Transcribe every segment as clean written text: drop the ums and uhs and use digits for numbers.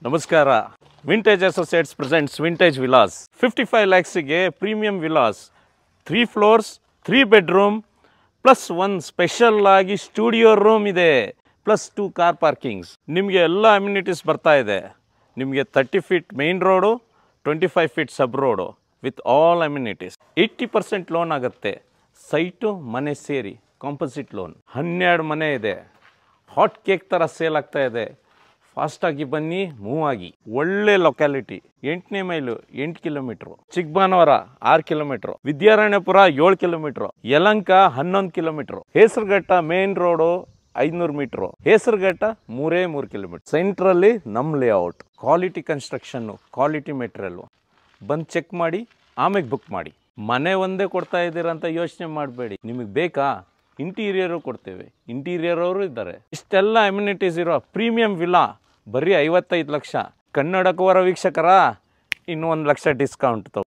ನಮಸ್ಕಾರ. Vintage associates presents vintage villas. 55 lakhsಗೆ premium villas, 3 floors, 3 bedroom plus 1 special ಆಗಿ studio room ಇದೆ, plus 2 car parkings. ನಿಮಗೆ ಎಲ್ಲ ಅಮ್ಯುನಿಟೀಸ್ ಬರ್ತಾ ಇದೆ. ನಿಮಗೆ 30 feet main road, 25 feet sub road with all amenities. 80% loan ಆಗುತ್ತೆ. ಸೈಟು ಮನೆ ಸೇರಿ ಕಾಂಪೋಸಿಟ್ ಲೋನ್. 12 ಮನೆ ಇದೆ. ಹಾಟ್ ಕೇಕ್ ಥರ ಸೇಲ್ ಆಗ್ತಾ ಇದೆ. ಫಾಸ್ಟಾಗಿ ಬನ್ನಿ, ಮೂವ್ ಆಗಿ. ಒಳ್ಳೆ ಲೊಕ್ಯಾಲಿಟಿ. 8ನೇ mile 8 kilometre, Chikkabanavara 6 kilometre, Vidyaranyapura 7 kilometre, Yelahanka 11 kilometre, Hesaraghatta main road 500 metre, Hesaraghatta 3 kilometre. ಸೆಂಟ್ರಲ್ಲಿ ನಮ್ಮ layout. Quality construction, quality material. ಬಂದು ಚೆಕ್ ಮಾಡಿ, ಆಮೇಲೆ ಬುಕ್ ಮಾಡಿ. ಮನೆ ಒಂದೇ ಕೊಡ್ತಾ ಇದ್ದೀರಂತ ಯೋಚನೆ ಮಾಡಬೇಡಿ. ನಿಮಗೆ ಬೇಕಾ? ಇಂಟೀರಿಯರು ಕೊಡ್ತೇವೆ, ಇಂಟೀರಿಯರ್ ಅವರು ಇದ್ದಾರೆ. ಇಷ್ಟೆಲ್ಲ ಅಮ್ಯುನಿಟೀಸ್ ಇರೋ ಪ್ರೀಮಿಯಂ ವಿಲಾ ಬರೀ 55 ಲಕ್ಷ. ಕನ್ನಡಕವರ ವೀಕ್ಷಕರ ಇನ್ನೂ 1 ಲಕ್ಷ ಡಿಸ್ಕೌಂಟ್ ತಗೋ.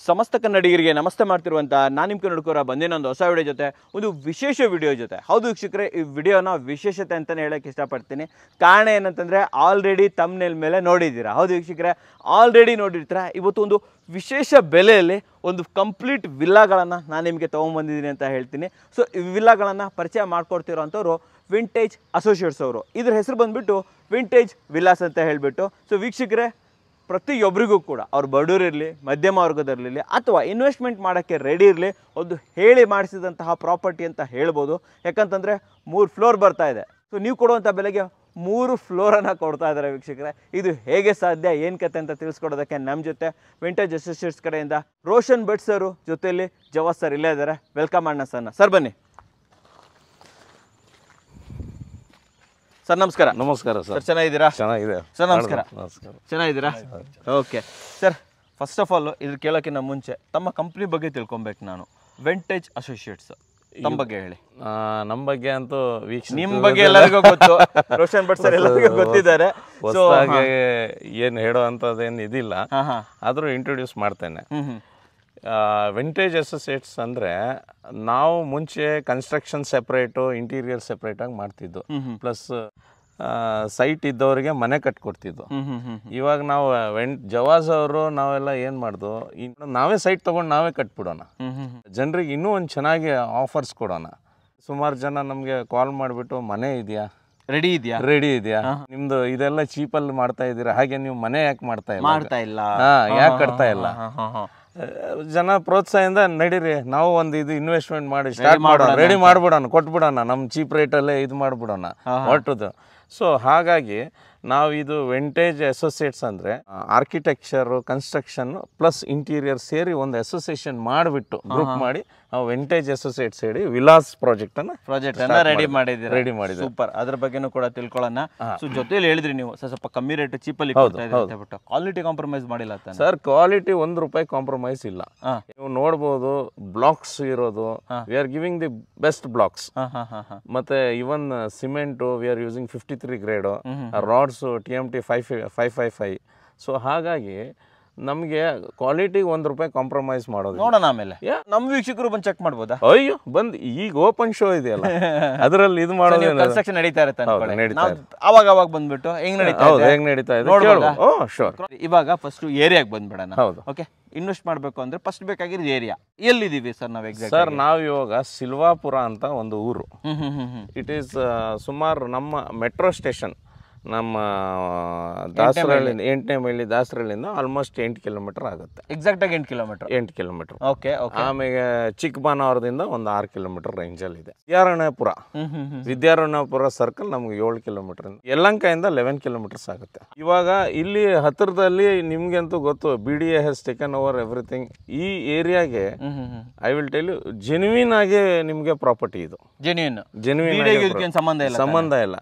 ಸಮಸ್ತ ಕನ್ನಡಿಗರಿಗೆ ನಮಸ್ತೆ ಮಾಡ್ತಿರುವಂಥ ನಾನು ನಿಮ್ಮ ಕನ್ನಡಕರ ಬಂದಿನೊಂದು ಹೊಸ ವಿಡಿಯೋ ಜೊತೆ, ಒಂದು ವಿಶೇಷ ವಿಡಿಯೋ ಜೊತೆ. ಹೌದು ವೀಕ್ಷಕರೇ, ಈ ವಿಡಿಯೋನ ವಿಶೇಷತೆ ಅಂತಲೇ ಹೇಳೋಕ್ಕೆ ಇಷ್ಟಪಡ್ತೀನಿ. ಕಾರಣ ಏನಂತಂದರೆ ಆಲ್ರೆಡಿ ತಮ್ನೇಲ್ ಮೇಲೆ ನೋಡಿದ್ದೀರಾ. ಹೌದು ವೀಕ್ಷಕರೇ, ಆಲ್ರೆಡಿ ನೋಡಿರ್ತೀರ. ಇವತ್ತು ಒಂದು ವಿಶೇಷ ಬೆಲೆಯಲ್ಲಿ ಒಂದು ಕಂಪ್ಲೀಟ್ ವಿಲ್ಲಾಗಳನ್ನು ನಾನು ನಿಮಗೆ ತೊಗೊಂಬಂದಿದ್ದೀನಿ ಅಂತ ಹೇಳ್ತೀನಿ. ಸೊ ಈ ವಿಲ್ಲಾಗಳನ್ನು ಪರಿಚಯ ಮಾಡ್ಕೊಡ್ತಿರೋ ಅಂಥವ್ರು ವಿಂಟೇಜ್ ಅಸೋಸಿಯೇಟ್ಸ್ ಅವರು. ಇದ್ರ ಹೆಸರು ಬಂದುಬಿಟ್ಟು ವಿಂಟೇಜ್ ವಿಲಾಸ್ ಅಂತ ಹೇಳಿಬಿಟ್ಟು. ಸೊ ವೀಕ್ಷಕರೇ, ಪ್ರತಿಯೊಬ್ಬರಿಗೂ ಕೂಡ ಅವ್ರು ಬಡವರಿರಲಿ, ಮಧ್ಯಮ ವರ್ಗದಲ್ಲಿರಲಿ, ಅಥವಾ ಇನ್ವೆಸ್ಟ್ಮೆಂಟ್ ಮಾಡೋಕ್ಕೆ ರೆಡಿ ಇರಲಿ, ಒಂದು ಹೇಳಿ ಮಾಡಿಸಿದಂತಹ ಪ್ರಾಪರ್ಟಿ ಅಂತ ಹೇಳ್ಬೋದು. ಯಾಕಂತಂದರೆ 3 ಫ್ಲೋರ್ ಬರ್ತಾ ಇದೆ. ಸೊ ನೀವು ಕೊಡುವಂಥ ಬೆಲೆಗೆ 3 ಫ್ಲೋರನ್ನು ಕೊಡ್ತಾ ಇದ್ದಾರೆ ವೀಕ್ಷಕರೇ. ಇದು ಹೇಗೆ ಸಾಧ್ಯ, ಏನು ಕತೆ ಅಂತ ತಿಳಿಸ್ಕೊಡೋದಕ್ಕೆ ನಮ್ಮ ಜೊತೆ ವಿಂಟೇಜ್ ಅಸೋಸಿಯೇಟ್ಸ್ ಕಡೆಯಿಂದ ರೋಷನ್ ಭಟ್ ಸರು, ಜೊತೆಯಲ್ಲಿ ಜವಾಸ್ ಸರ್ ಇಲ್ಲೇ ಇದ್ದಾರೆ. ವೆಲ್ಕಮ್ ಅಣ್ಣ ಸರ್, ಬನ್ನಿ ಸರ್. ನಮಸ್ಕಾರ. ನಮಸ್ಕಾರ ಸರ್. ಚೆನ್ನಾಗಿದ್ದೀರಾ? ಚೆನ್ನಾಗಿದೆ ಸರ್. ನಮಸ್ಕಾರ. ನಮಸ್ಕಾರ. ಚೆನ್ನಾಗಿದ್ದೀರಾ? Okay sir, first of all ಇದ್ರ ಕೇಳೋಕ್ಕಿಂತ ಮುಂಚೆ ತಮ್ಮ ಕಂಪ್ನಿ ಬಗ್ಗೆ ತಿಳ್ಕೊಬೇಕು ನಾನು. ವಿಂಟೇಜ್ ಅಸೋಸಿಯೇಟ್ಸ್ ತಮ್ಮ ಬಗ್ಗೆ ಹೇಳಿ. ನಮ್ಮ ಬಗ್ಗೆ ಅಂತೂ ನಿಮ್ಮ ಬಗ್ಗೆ ಎಲ್ಲರಿಗೂ ಗೊತ್ತು, ರೋಷನ್ ಭಟ್ ಸರ್ ಎಲ್ಲರಿಗೂ ಗೊತ್ತಿದ್ದಾರೆ. ಸೊ ಹಾಗೆ ಏನು ಹೇಳೋ ಅಂಥದ್ದೇನು ಇದಿಲ್ಲ, ಆದರೂ ಇಂಟ್ರೊಡ್ಯೂಸ್ ಮಾಡ್ತೇನೆ. ವಿಂಟೇಜ್ ಅಸೋಸಿಯೇಟ್ಸ್ ಅಂದರೆ ನಾವು ಮುಂಚೆ construction separate, interior ಸೆಪ್ರೇಟಾಗಿ ಮಾಡ್ತಿದ್ದು. Plus site ಇದ್ದವರಿಗೆ ಮನೆ ಕಟ್ಕೊಡ್ತಿದ್ದು. ಇವಾಗ ನಾವು ಜವಾಸ್ ಅವರು ನಾವೆಲ್ಲ ಏನು ಮಾಡ್ದು, ನಾವೇ ಸೈಟ್ ತೊಗೊಂಡು ನಾವೇ ಕಟ್ಬಿಡೋಣ, ಜನರಿಗೆ ಇನ್ನೂ ಒಂದು ಚೆನ್ನಾಗಿ ಆಫರ್ಸ್ ಕೊಡೋಣ. ಸುಮಾರು ಜನ ನಮಗೆ ಕಾಲ್ ಮಾಡಿಬಿಟ್ಟು ಮನೆ ಇದೆಯಾ, ರೆಡಿ ಇದೆಯಾ, ನಿಮ್ದು ಇದೆಲ್ಲ ಚೀಪಲ್ಲಿ ಮಾಡ್ತಾ ಇದ್ದೀರಾ, ಹಾಗೆ ನೀವು ಮನೆ ಯಾಕೆ ಮಾಡ್ತಾ ಇಲ್ಲ, ಯಾಕೆ ಕಟ್ತಾ ಇಲ್ಲ. ಜನ ಪ್ರೋತ್ಸಾಹದಿಂದ ನಡೀರಿ, ನಾವು ಒಂದು ಇದು ಇನ್ವೆಸ್ಟ್ಮೆಂಟ್ ಮಾಡಿ ಸ್ಟಾರ್ಟ್ ಮಾಡೋಣ, ರೆಡಿ ಮಾಡ್ಬಿಡೋಣ, ಕೊಟ್ಬಿಡೋಣ, ನಮ್ಮ ಚೀಪ್ ರೇಟಲ್ಲೇ ಇದು ಮಾಡ್ಬಿಡೋಣ ಒಟ್ಟದು. ಸೊ ಹಾಗಾಗಿ ನಾವು ಇದು ವಿಂಟೇಜ್ ಅಸೋಸಿಯೇಟ್ಸ್ ಅಂದರೆ ಆರ್ಕಿಟೆಕ್ಚರು, ಕನ್ಸ್ಟ್ರಕ್ಷನ್ನು ಪ್ಲಸ್ ಇಂಟೀರಿಯರ್ ಸೇರಿ ಒಂದು ಅಸೋಸಿಯೇಷನ್ ಮಾಡಿಬಿಟ್ಟು ಗ್ರೂಪ್ ಮಾಡಿ ನಾವು ವಿಂಟೇಜ್ ಅಸೋಸಿಯೇಟ್ಸ್ ಹೇಳಿ ವಿಲಾಸ್ ಪ್ರಾಜೆಕ್ಟ್ ರೆಡಿ ಮಾಡಿದ್ದೀವಿ. ಸೂಪರ್. ಅದ್ರ ಬಗ್ಗೆನೂ ಕೂಡ ತಿಳ್ಕೊಳ್ಳೋಣ. ಸೊ ಜೊತೆಲಿ ಹೇಳಿದ್ರಿ ನೀವು ಸ್ವಲ್ಪ ಕಮ್ಮಿ ರೇಟ್ ಚೀಪಲ್ಲಿ ಕ್ವಾಲಿಟಿ ಕಾಂಪ್ರಮೈಸ್ ಮಾಡಿಲ್ಲ ಸರ್. ಕ್ವಾಲಿಟಿ ₹1 ಕಾಂಪ್ರಮೈಸ್ ಇಲ್ಲ. ನೀವು ನೋಡ್ಬೋದು, ಬ್ಲಾಕ್ಸ್ ಇರೋದು, we are giving the best blocks. ಮತ್ತೆ even cement we are using 53 grade, rods TMT 555. So ಹಾಗಾಗಿ ನಮಗೆ ಕ್ವಾಲಿಟಿಗೆ ₹1 ಕಾಂಪ್ರಮೈಸ್ ಮಾಡೋದು. ನೋಡೋಣ ಆಮೇಲೆ. ನಮ್ಮ ವೀಕ್ಷಕರು ಬಂದು ಚೆಕ್ ಮಾಡ್ಬೋದಾ? ಅಯ್ಯೋ ಬಂದು ಈಗ ಓಪನ್ ಶೋ ಇದೆಯಲ್ಲ ಅದರಲ್ಲಿ ಇದು ಮಾಡೋದು. ಕನ್ಸ್ಟ್ರಕ್ಷನ್ ನಡೀತಾ ಇರುತ್ತೆ ಅವಾಗ ಬಂದ್ಬಿಟ್ಟು ಹೆಂಗ್ ನಡೀತಾ ಇದೆ. ಶೋರ್. ಇವಾಗ ಫಸ್ಟ್ ಏರಿಯಾಗೆ ಬಂದ್ಬಿಡೋಣ. ಹೌದು. ಓಕೆ, ಇನ್ವೆಸ್ಟ್ ಮಾಡಬೇಕು ಅಂದ್ರೆ ಫಸ್ಟ್ ಬೇಕಾಗಿರೋದು ಏರಿಯಾ. ಎಲ್ಲಿದ್ದೀವಿ ಸರ್ ನಾವು ಎಕ್ಸಾಕ್ಟ್? ಸರ್ ನಾವು ಇವಾಗ ಸಿಲ್ವಾಪುರ ಅಂತ ಒಂದು ಊರು. ಇಟ್ ಈಸ್ ಸುಮಾರು ನಮ್ಮ ಮೆಟ್ರೋ ಸ್ಟೇಷನ್, ನಮ್ಮ ದಾಸರಹಳ್ಳಿ 8ನೇ ಮೈಲಿ ದಾಸರಹಳ್ಳಿಯಿಂದ ಆಲ್ಮೋಸ್ಟ್ 8 ಕಿಲೋಮೀಟರ್ ಆಗುತ್ತೆ. ಎಕ್ಸಾಕ್ಟ್ ಆಗಿ 8 ಕಿಲೋಮೀಟರ್. ಓಕೆ. ಆಮೇಲೆ ಚಿಕ್ಕಬಾನವರದಿಂದ ಒಂದು 6 ಕಿಲೋಮೀಟರ್ ರೇಂಜ್ ಅಲ್ಲಿ ಇದೆ. ವಿದ್ಯಾರಣ್ಯಪುರ ಸರ್ಕಲ್ ನಮ್ಗೆ 7 ಕಿಲೋಮೀಟರ್. ಯಲಹಂಕದಿಂದ 11 ಕಿಲೋಮೀಟರ್ಸ್ ಆಗುತ್ತೆ. ಇವಾಗ ಇಲ್ಲಿ ಹತ್ತಿರದಲ್ಲಿ ನಿಮ್ಗಂತೂ ಗೊತ್ತು, BDA has taken over everything. ಈ ಏರಿಯಾಗೆ I will tell you, genuine ಆಗಿ ನಿಮ್ಗೆ ಪ್ರಾಪರ್ಟಿ ಇದು. ಜೆನ್ಯೂನ್ ಸಂಬಂಧ ಇಲ್ಲ.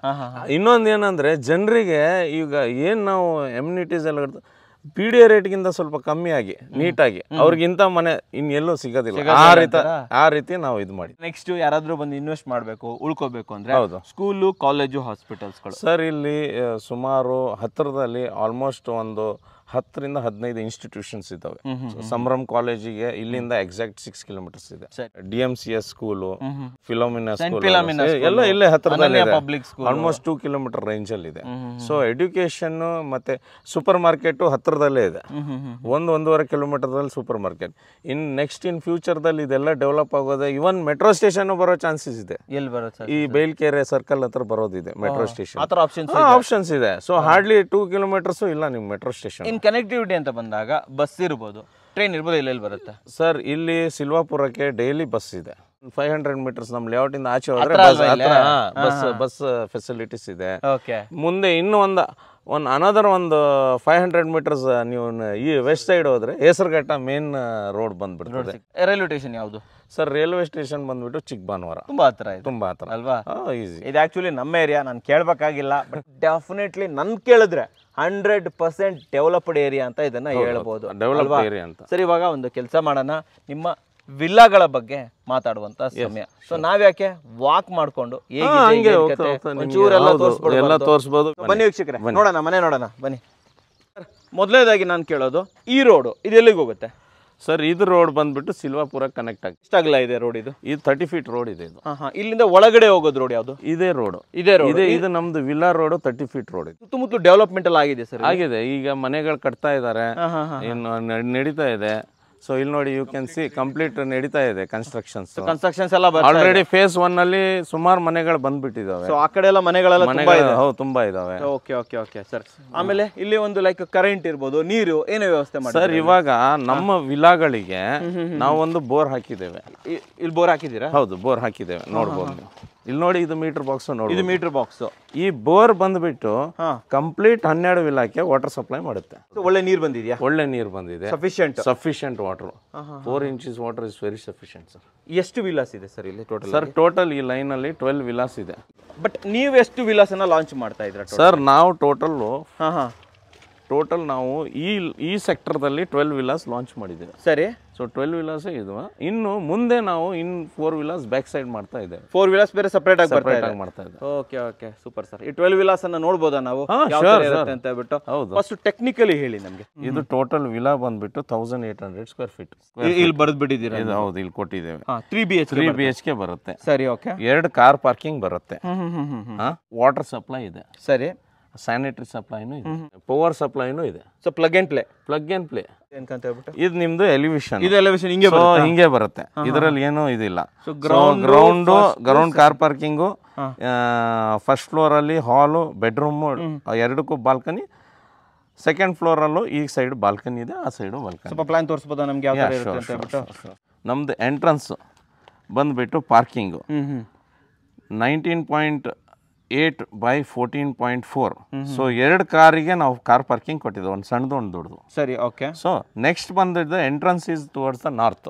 ಇನ್ನೊಂದು ಏನಂದ್ರೆ, ಜನರಿಗೆ ಈಗ ಏನು ನಾವು ಎಮ್ಯುನಿಟೀಸ್ ಎಲ್ಲ PDA ರೇಟ್ಗಿಂತ ಸ್ವಲ್ಪ ಕಮ್ಮಿ ಆಗಿ ನೀಟಾಗಿ ಅವ್ರಿಗಿಂತ ಮನೆ ಇನ್ನೆಲ್ಲೂ ಸಿಗೋದಿಲ್ಲ. ಆ ರೀತಿ ನಾವು ಇದು ಮಾಡಿ. ನೆಕ್ಸ್ಟ್ ಯಾರಾದ್ರೂ ಬಂದು ಇನ್ವೆಸ್ಟ್ ಮಾಡಬೇಕು, ಉಳ್ಕೋಬೇಕು ಅಂದ್ರೆ ಸ್ಕೂಲು, ಕಾಲೇಜು, ಹಾಸ್ಪಿಟಲ್ಸ್ಗಳು. ಸರ್ ಇಲ್ಲಿ ಸುಮಾರು ಹತ್ತಿರದಲ್ಲಿ ಆಲ್ಮೋಸ್ಟ್ ಒಂದು 10 ರಿಂದ 15 ಇನ್ಸ್ಟಿಟ್ಯೂಷನ್ಸ್ ಇದ್ದಾವೆ. ಸಂಭ್ರಮ್ ಕಾಲೇಜಿಗೆ ಇಲ್ಲಿಂದ ಎಕ್ಸಾಕ್ಟ್ 6 ಕಿಲೋಮೀಟರ್ಸ್ ಇದೆ. DMCS ಸ್ಕೂಲು, ಫಿಲೋಮಿನಾ ಸ್ಕೂಲ್ ಎಲ್ಲ ಇಲ್ಲೇ ಹತ್ತಿರದಲ್ಲಿ ಆಲ್ಮೋಸ್ಟ್ 2 ಕಿಲೋಮೀಟರ್ ರೇಂಜ್ ಅಲ್ಲಿ ಇದೆ. ಸೊ ಎಡ್ಯುಕೇಶನ್ ಮತ್ತೆ ಸೂಪರ್ ಮಾರ್ಕೆಟ್ ಹತ್ತಿರದಲ್ಲೇ ಇದೆ. 1-1.5 ಕಿಲೋಮೀಟರ್ದಲ್ಲಿ ಸೂಪರ್ ಮಾರ್ಕೆಟ್. ಇನ್ ಫ್ಯೂಚರ್ದಲ್ಲಿ ಇದೆಲ್ಲ ಡೆವಲಪ್ ಆಗೋದೆ. ಇವನ್ ಮೆಟ್ರೋ ಸ್ಟೇಷನ್ ಬರೋ ಚಾನ್ಸಸ್ ಇದೆ. ಎಲ್ಲಿ ಬರುತ್ತೆ? ಈ ಬೈಲ್ಕೆರೆ ಸರ್ಕಲ್ ಹತ್ರ ಬರೋದಿದೆ ಮೆಟ್ರೋ ಸ್ಟೇಷನ್. ಆಪ್ಷನ್ಸ್ ಇದೆ. ಸೊ ಹಾರ್ಡ್ಲಿ 2 ಕಿಲೋಮೀಟರ್ಸ್ ಇಲ್ಲ ನಿಮ್ ಮೆಟ್ರೋ ಸ್ಟೇಷನ್. ಕನೆಕ್ಟಿವಿಟಿ ಅಂತ ಬಂದಾಗ ಬಸ್ ಇರ್ಬೋದು, ಟ್ರೈನ್ ಇರ್ಬೋದು, ಎಲ್ಲೆಲ್ಲಿ ಬರುತ್ತೆ ಸರ್? ಇಲ್ಲಿ ಸಿಲ್ವಾಪುರಕ್ಕೆ ಡೈಲಿ ಬಸ್ ಇದೆ. 500 ಮೀಟರ್ಸ್ ನಮ್ಮ ಲೇಔಟ್ ಇಂದ ಆಚೆ ಹೋದ್ರೆ ಬಸ್ ಫೆಸಿಲಿಟೀಸ್ ಇದೆ. ಮುಂದೆ ಇನ್ನು ಅನದರ್ ಒಂದು 500 ಮೀಟರ್ಸ್ ನೀವು ಈ ವೆಸ್ಟ್ ಸೈಡ್ ಹೋದ್ರೆ ಹೆಸರುಘಟ್ಟ ಮೇನ್ ರೋಡ್ ಬಂದ್ಬಿಡ್ತದೆ. ರೈಲ್ವೆ ಸ್ಟೇಷನ್ ಯಾವುದು ಸರ್? ರೈಲ್ವೆ ಸ್ಟೇಷನ್ ಬಂದ್ಬಿಟ್ಟು ಚಿಕ್ಕಬಾನವರ. ತುಂಬಾ ಹತ್ರ ಅಲ್ವಾ? ಈಸಿ. ಇದು ಆಕ್ಚುಲಿ ನಮ್ಮ ಏರಿಯಾ, ನಾನು ಕೇಳಬೇಕಾಗಿಲ್ಲ, ಬಟ್ ಡೆಫಿನೆಟ್ಲಿ ನನ್ ಕೇಳಿದ್ರೆ 100% ಡೆವಲಪ್ಡ್ ಏರಿಯಾ ಅಂತ ಇದನ್ನ ಹೇಳ್ಬೋದು. ಡೆವಲಪ್ಡ್ ಏರಿಯಾ ಅಂತ. ಸರಿ, ಇವಾಗ ಒಂದು ಕೆಲಸ ಮಾಡೋಣ, ನಿಮ್ಮ ವಿಲ್ಲಾಗಳ ಬಗ್ಗೆ ಮಾತಾಡುವಂತ ಸಮಯ. ಸೊ ನಾವ್ಯಾಕೆ ವಾಕ್ ಮಾಡ್ಕೊಂಡು ತೋರಿಸಬಹುದು. ಬನ್ನಿ ವೀಕ್ಷಕರೇ, ನೋಡೋಣ, ಮನೆ ನೋಡೋಣ ಬನ್ನಿ. ಮೊದಲನೇದಾಗಿ ನಾನು ಕೇಳೋದು, ಈ ರೋಡು ಇದು ಎಲ್ಲಿಗೆ ಹೋಗುತ್ತೆ ಸರ್? ಇದು ರೋಡ್ ಬಂದ್ಬಿಟ್ಟು ಸಿಲ್ವಾಪುರ ಕನೆಕ್ಟ್ ಆಗಿ. ಎಷ್ಟಾಗಲ್ಲ ಇದೆ ರೋಡ್? ಇದು 30 ಫೀಟ್ ರೋಡ್ ಇದೆ. ಇದು ಇಲ್ಲಿಂದ ಒಳಗಡೆ ಹೋಗೋದು ರೋಡ್ ಯಾವುದು? ಇದೇ ರೋಡ್. ಇದು ನಮ್ದು ವಿಲ್ಲಾ ರೋಡ್ 30 ಫೀಟ್ ರೋಡ್. ಸುತ್ತಮುತ್ತಲು ಡೆವಲಪ್ಮೆಂಟ್ ಎಲ್ಲ ಆಗಿದೆ ಸರ್? ಆಗಿದೆ. ಈಗ ಮನೆಗಳು ಕಟ್ತಾ ಇದ್ದಾರೆ, ಇನ್ನು ನಡೀತಾ ಇದೆ. ಸೊ ಇಲ್ಲಿ ನೋಡಿ, ಯು ಕ್ಯಾನ್ ಸಿ ಕಂಪ್ಲೀಟ್ ನಡೀತಾ ಇದೆ ಕನ್ಸ್ಟ್ರಕ್ಷನ್ಸ್ ಎಲ್ಲ. ಆಲ್ರೆಡಿ ಫೇಸ್ 1 ಅಲ್ಲಿ ಸುಮಾರು ಮನೆಗಳು ಬಂದ್ಬಿಟ್ಟಿದಾವೆ. ಸೊ ಆ ಕಡೆ ಎಲ್ಲ ಮನೆಗಳೆಲ್ಲ ತುಂಬಾ ಇದಾವೆ. Okay sir. ಆಮೇಲೆ ಇಲ್ಲಿ ಒಂದು ಲೈಕ್ ಕರೆಂಟ್ ಇರ್ಬೋದು, ನೀರು ಏನೋ ವ್ಯವಸ್ಥೆ ಮಾಡಿ ಸರ್. ಇವಾಗ ನಮ್ಮ ವಿಲಾಗಳಿಗೆ ನಾವು ಒಂದು ಬೋರ್ ಹಾಕಿದ್ದೇವೆ. ಇಲ್ಲಿ ಬೋರ್ ಹಾಕಿದ್ದೀರಾ? ಹೌದು, ಬೋರ್ ಹಾಕಿದ್ದೇವೆ. ನೋಡ್ಬೋದು ಇಲ್ಲಿ ನೋಡಿ, ಇದು ಮೀಟರ್ ಬಾಕ್ಸ್ ನೋಡಿ. ಇದು ಮೀಟರ್ ಬಾಕ್ಸ್. ಈ ಬೋರ್ ಬಂದ್ಬಿಟ್ಟು ಕಂಪ್ಲೀಟ್ 12 ವಿಲಾಕ್ಕೆ ವಾಟರ್ ಸಪ್ಲೈ ಮಾಡುತ್ತೆ. ಒಳ್ಳೆ ನೀರು ಬಂದಿದೆಯಾ? ಒಳ್ಳೆ ನೀರು ಬಂದಿದೆ. Sufficient water. 4 inches water is very sufficient sir. ಎಷ್ಟು ವಿಲಾಸ್ ಇದೆ ಸರ್ ಇಲ್ಲಿ ಟೋಟಲ್? ಸರ್ ಟೋಟಲ್ ಈ ಲೈನ್ ಅಲ್ಲಿ 12 ವಿಲಾಸ್ ಇದೆ. ಬಟ್ ನೀವು ಎಷ್ಟು ವಿಲಾಸ್ ಅನ್ನ ಲಾಂಚ್ ಮಾಡ್ತಾ ಇದ್ರ ಸರ್? ನಾವು ಟೋಟಲ್ ನಾವು ಈ ಸೆಕ್ಟರ್ದಲ್ಲಿ 12 ವಿಲಾಸ್ ಲಾಂಚ್ ಮಾಡಿದ್ದೇವೆ. ಸರಿ. ಸೊ 12 ವಿಲಾಸ್ ಇದು. ಇನ್ನು ಮುಂದೆ ನಾವು 4 ವಿಲಾಸ್ ಬ್ಯಾಕ್ ಸೈಡ್ ಮಾಡ್ತಾ ಇದ್ದೇವೆ. 4 ವಿಲಾಸ್ ಬೇರೆ ಸಪರೇಟ್ ಆಗಿ ಮಾಡ್ತಾ ಇದ್ದೇವೆ. Okay super sir. ಈ 12 ವಿಲಾಸ್ ಅನ್ನ ನೋಡಬಹುದಾ ನಾವು ಅಂತ ಹೇಳ್ಬಿಟ್ಟು? ಫಸ್ಟ್ ಟೆಕ್ನಿಕಲಿ ಹೇಳಿ ನಮಗೆ. ಇದು ಟೋಟಲ್ ವಿಲಾ ಬಂದ್ಬಿಟ್ಟು 1800 ಸ್ಕ್ವೇರ್ ಫೀಟ್. ಇಲ್ಲಿ ಬರೆದು ಬಿಟ್ಟಿದ್ದೀರಾ? ಹೌದು, ಇಲ್ಲಿ ಕೊಟ್ಟಿದ್ದೇವೆ. 3 BHK ಬರುತ್ತೆ. ಸರಿ, ಓಕೆ. 2 ಕಾರ್ ಪಾರ್ಕಿಂಗ್ ಬರುತ್ತೆ. ವಾಟರ್ ಸಪ್ಲೈ ಇದೆ. ಸರಿ. ಸ್ಯಾನಿಟರಿ ಸಪ್ಲೈನು ಇದೆ, ಪವರ್ ಸಪ್ಲೈನು ಇದೆ. ಸೊ ಪ್ಲಗ್ ಅಂಡ್ ಪ್ಲೇ ಇದು ನಿಮ್ದು ಎಲಿವೇಶನ್. ಇದು ಎಲಿವೇಶನ್ ಹಿಂಗೆ ಬರುತ್ತೆ. ಇದರಲ್ಲಿ ಏನೂ ಇದಿಲ್ಲ. Ground car parking, first floor ಅಲ್ಲಿ ಹಾಲು, ಬೆಡ್ರೂಮ್, ಎರಡಕ್ಕೂ ಬಾಲ್ಕನಿ. ಸೆಕೆಂಡ್ ಫ್ಲೋರ್ ಅಲ್ಲೂ ಈ ಸೈಡ್ ಬಾಲ್ಕನಿ ಇದೆ, ಆ ಸೈಡು ಬಾಲ್ಕನಿ. ಸ್ವಲ್ಪ ಪ್ಲಾನ್ ತೋರಿಸಬಹುದಾ ನಮ್ಗೆ? ನಮ್ದು ಎಂಟ್ರನ್ಸ್ ಬಂದ್ಬಿಟ್ಟು ಪಾರ್ಕಿಂಗು 19.8 by 14.4. ಸೊ 2 ಕಾರಿಗೆ ನಾವು ಕಾರ್ ಪಾರ್ಕಿಂಗ್ ಕೊಟ್ಟಿದ್ದೇವೆ, ಒಂದು ಸಣ್ಣದು ಒಂದು ದೊಡ್ಡದು. ಸರಿ, ಓಕೆ. ಸೊ ನೆಕ್ಸ್ಟ್ ಬಂದಿದ್ದ entrance is towards the north.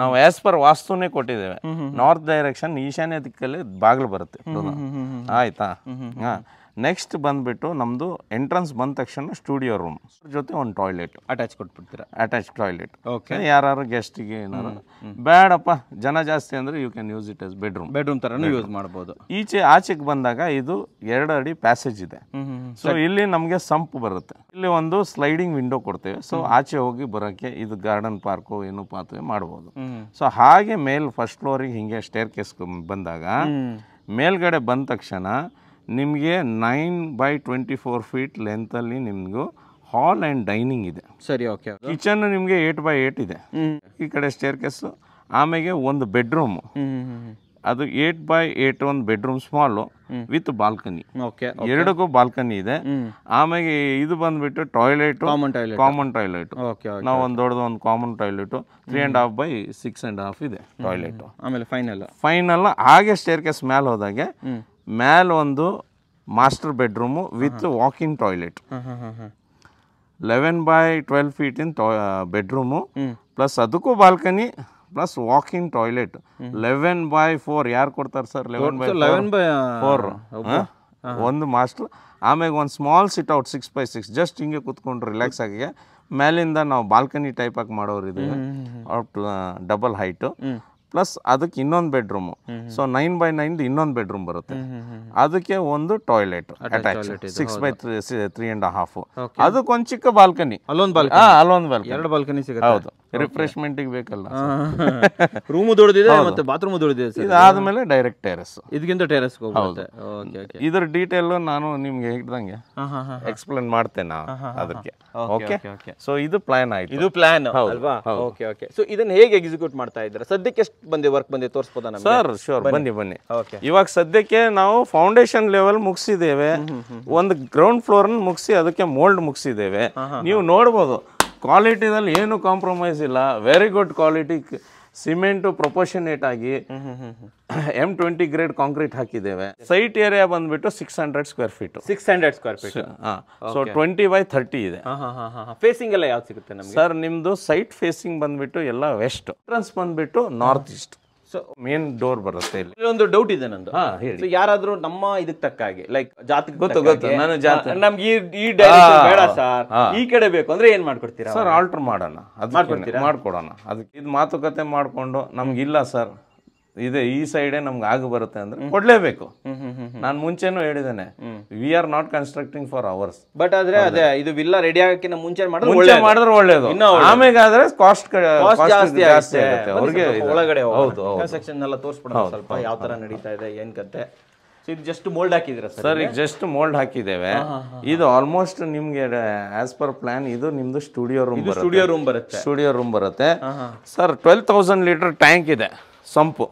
ನಾವು ಆಸ್ ಪರ್ ವಾಸ್ತುನೇ ಕೊಟ್ಟಿದ್ದೇವೆ. ನಾರ್ತ್ ಡೈರೆಕ್ಷನ್ ಈಶಾನ್ಯ ದಿಕ್ಕಲ್ಲಿ ಬಾಗಿಲು ಬರುತ್ತೆ. ಆಯ್ತಾ? ನೆಕ್ಸ್ಟ್ ಬಂದುಬಿಟ್ಟು ನಮ್ಮದು ಎಂಟ್ರೆನ್ಸ್ ಬಂದ ತಕ್ಷಣ ಸ್ಟುಡಿಯೋ ರೂಮ್ ಜೊತೆ ಒಂದು ಟಾಯ್ಲೆಟ್ ಅಟ್ಯಾಚ್ ಕೊಟ್ಬಿಡ್ತೀರಾ? Attach toilet. ಓಕೆ. ಯಾರು ಗೆಸ್ಟಿಗೆ ಏನಾರು ಬೇಡಪ್ಪ ಜನ ಜಾಸ್ತಿ ಅಂದರೆ you can use it as bedroom ಥರನೂ ಯೂಸ್ ಮಾಡ್ಬೋದು. ಆಚೆಗೆ ಬಂದಾಗ ಇದು 2 ಅಡಿ ಪ್ಯಾಸೇಜ್ ಇದೆ. ಸೊ ಇಲ್ಲಿ ನಮಗೆ ಸಂಪ್ ಬರುತ್ತೆ. ಇಲ್ಲಿ ಒಂದು ಸ್ಲೈಡಿಂಗ್ ವಿಂಡೋ ಕೊಡ್ತೇವೆ. ಸೊ ಆಚೆ ಹೋಗಿ ಬರೋಕ್ಕೆ ಇದು ಗಾರ್ಡನ್ ಪಾರ್ಕು ಏನು ಪಾತ್ವೆ ಮಾಡ್ಬೋದು. ಸೊ ಹಾಗೆ ಫಸ್ಟ್ ಫ್ಲೋರಿಗೆ ಹಿಂಗೆ ಸ್ಟೇರ್ ಕೇಸ್ ಬಂದಾಗ ಮೇಲ್ಗಡೆ ಬಂದ ತಕ್ಷಣ ನಿಮಗೆ 9x24 ಫೀಟ್ ಲೆಂತಲ್ಲಿ ನಿಮಗೂ ಹಾಲ್ ಆ್ಯಂಡ್ ಡೈನಿಂಗ್ ಇದೆ. ಸರಿ, ಓಕೆ. ಕಿಚನ್ ನಿಮಗೆ 8x8 ಇದೆ. ಈ ಕಡೆ ಸ್ಟೇರ್ ಕೇಸು, ಆಮೇಲೆ ಒಂದು ಬೆಡ್ರೂಮು, ಅದು 8x8 ಒಂದು bedroom small with balcony. Okay. ಎರಡಕ್ಕೂ ಬಾಲ್ಕನಿ ಇದೆ. ಆಮೇಲೆ ಇದು ಬಂದ್ಬಿಟ್ಟು ಟಾಯ್ಲೆಟ್, ಕಾಮನ್ ಟಾಯ್ಲೆಟ್. ನಾವು ಒಂದು ದೊಡ್ಡದು ಒಂದು ಕಾಮನ್ ಟಾಯ್ಲೆಟ್ 3.5x6.5 ಇದೆ ಟಾಯ್ಲೆಟ್. ಆಮೇಲೆ ಫೈನಲ್ ಹಾಗೆ ಸ್ಟೇರ್ ಕೇಸ್ ಮೇಲೆ ಹೋದಾಗೆ ಮೇಲೆ ಒಂದು master bedroom with walking toilet, 11x12 feet in bedroom, plus ಅದಕ್ಕೂ balcony plus walking toilet 11x4. ಯಾರು ಕೊಡ್ತಾರೆ ಸರ್? 11x4 ಒಂದು ಮಾಸ್ಟರ್. ಆಮೇಲೆ ಒಂದು ಸ್ಮಾಲ್ ಸಿಟ್ ಔಟ್ 6x6 ಜಸ್ಟ್ ಹಿಂಗೆ ಕೂತ್ಕೊಂಡು ರಿಲ್ಯಾಕ್ಸ್ ಆಗಿ ಮೇಲಿಂದ ನಾವು ಬಾಲ್ಕನಿ ಟೈಪ್ ಆಗಿ ಮಾಡೋರು ಇದ್ದೀವಿ, ಡಬಲ್ ಹೈಟು. ಪ್ಲಸ್ ಅದಕ್ಕೆ ಇನ್ನೊಂದು ಬೆಡ್ರೂಮು. ಸೊ 9x9 ಇನ್ನೊಂದು ಬೆಡ್ರೂಮ್ ಬರುತ್ತೆ. ಅದಕ್ಕೆ ಒಂದು ಟಾಯ್ಲೆಟ್ ಅಟ್ಯಾಚ್ 6x3.5. ಅದಕ್ಕೊಂದು ಚಿಕ್ಕ ಬಾಲ್ಕನಿ, ಅಲ್ಲೊಂದು ಬಾಲ್ಕನಿ, 2 ಬಾಲ್ಕನಿ ಸಿಗುತ್ತೆ. ಹೌದು, ರಿಫ್ರೆಶ್ಮೆಂಟಿಗೆ ಬೇಕಲ್ಲ. ರೂಮು ದೊಡ್ಡದಿದೆ ಮತ್ತೆ ಬಾತ್ರೂಮ್ ದೊಡ್ಡದಿದೆ. ಇದಾದ್ಮೇಲೆ ಡೈರೆಕ್ಟ್ ಟೆರೆಸ್, ಇದಕ್ಕಿಂತ ಟೆರೆಸ್. ಇದ್ರ ಡೀಟೇಲ್ ನಾನು ನಿಮ್ಗೆ ಹೇಳ್ದಂಗೆ ಎಕ್ಸ್ಪ್ಲೇನ್ ಮಾಡ್ತೇನೆ ಅದಕ್ಕೆ. ಓಕೆ. ಸೊ ಇದು ಪ್ಲಾನ್ ಆಯ್ತು. ಇದು ಪ್ಲಾನ್ ಅಲ್ವಾ? Okay, okay. ಸೊ ಇದನ್ನ ಹೇಗೆ ಎಕ್ಸಿಕ್ಯೂಟ್ ಮಾಡ್ತಾ ಇದ್ದೀರಾ? ಸದ್ಯಕ್ಕೆ ಎಷ್ಟು ವರ್ಕ್ ಬಂದಿದೆ ತೋರಿಸ್ಬೋದಾ ನಮಗೆ? ಸರ್ ಶೋರ್, ಬನ್ನಿ. ಇವಾಗ ಸದ್ಯಕ್ಕೆ ನಾವು ಫೌಂಡೇಶನ್ ಲೆವೆಲ್ ಮುಗಿಸಿದ್ದೇವೆ, ಒಂದು ಗ್ರೌಂಡ್ ಫ್ಲೋರ್ ಮುಗಿಸಿ ಅದಕ್ಕೆ ಮೋಲ್ಡ್ ಮುಗಿಸಿದ್ದೇವೆ. ನೀವು ನೋಡ್ಬೋದು ಕ್ವಾಲಿಟಿದಲ್ಲಿ ಏನು ಕಾಂಪ್ರಮೈಸ್ ಇಲ್ಲ, very good quality. Cement proportionate ಆಗಿ M20 ಗ್ರೇಡ್ ಕಾಂಕ್ರೀಟ್ ಹಾಕಿದ್ದೇವೆ. ಸೈಟ್ ಏರಿಯಾ ಬಂದ್ಬಿಟ್ಟು 600 square feet. 600 square feet. So 20x30 ಇದೆ. ಫೇಸಿಂಗ್ ಎಲ್ಲ ಯಾವ್ದು ಸಿಗುತ್ತೆ ನಮಗೆ ಸರ್? ನಿಮ್ದು ಸೈಟ್ ಫೇಸಿಂಗ್ ಬಂದ್ಬಿಟ್ಟು ಎಲ್ಲ ವೆಸ್ಟ್, ಎಂಟ್ರನ್ಸ್ ಬಂದ್ಬಿಟ್ಟು north East. So main door ಬರುತ್ತೆ. ಇಲ್ಲಿ ಒಂದು ಡೌಟ್ ಇದೆ ನಂದು. ಯಾರಾದ್ರೂ ನಮ್ಮ ಇದಕ್ಕೆ ತಕ್ಕ ಹಾಗೆ ಲೈಕ್ ಜಾತಿ ಗೊತ್ತು ನಾನು ಜಾತಿ ನಮ್ಗೆ ಈ ಡೈರೆಕ್ಷನ್ ಬೇಡ ಸರ್, ಈ ಕಡೆ ಬೇಕು ಅಂದ್ರೆ ಏನ್ ಮಾಡ್ಕೊಡ್ತೀರಾ ಸರ್? ಆಲ್ಟರ್ ಮಾಡೋಣ, ಮಾಡ್ಕೊಡೋಣ. ಅದಕ್ಕೆ ಇದು ಮಾತುಕತೆ ಮಾಡ್ಕೊಂಡು ನಮ್ಗಿಲ್ಲ ಸರ್ ಇದೆ ಈ ಸೈಡೇ ನಮ್ಗೆ ಆಗ ಬರುತ್ತೆ ಅಂದ್ರೆ ಕೊಡ್ಲೇಬೇಕು. ನಾನು ಮುಂಚೆನೂ ಹೇಳಿದ್ದೇನೆ, we are not constructing for hours. But ಆದ್ರೆ ಅದೇ ಇದು ವಿಲ್ಲ ರೆಡಿ ಆಗಕ್ಕೆ ಮುಂಚೆ ಮಾಡಿದ್ರೆ ಒಳ್ಳೇದು. ಆಮೇಲೆ ಆದ್ರೆ ಕಾಸ್ಟ್ ಜಾಸ್ತಿ ಆಗುತ್ತೆ ಅವ್ರಿಗೆ. ಒಳಗಡೆ ಸೆಕ್ಷನ್ ಎಲ್ಲ ತೋರಿಸ್ಬಿಡೋಣ ಸ್ವಲ್ಪ ಯಾವ ತರ ನಡೀತಾ ಇದೆ ಏನ್ ಕತೆ. ಇದು ಜಸ್ಟ್ ಮೋಲ್ಡ್ ಹಾಕಿದ್ದೀರಾ ಸರ್? ಈಗ ಜಸ್ಟ್ ಮೋಲ್ಡ್ ಹಾಕಿದ್ದೇವೆ. ಇದು ಆಲ್ಮೋಸ್ಟ್ ನಿಮ್ಗೆ ಆಸ್ ಪರ್ ಪ್ಲಾನ್ ಇದು ನಿಮ್ದು ಸ್ಟುಡಿಯೋ ರೂಮ್ ಬರುತ್ತೆ ಸರ್. 12,000 ಲೀಟರ್ ಟ್ಯಾಂಕ್ ಇದೆ, ಸಂಪು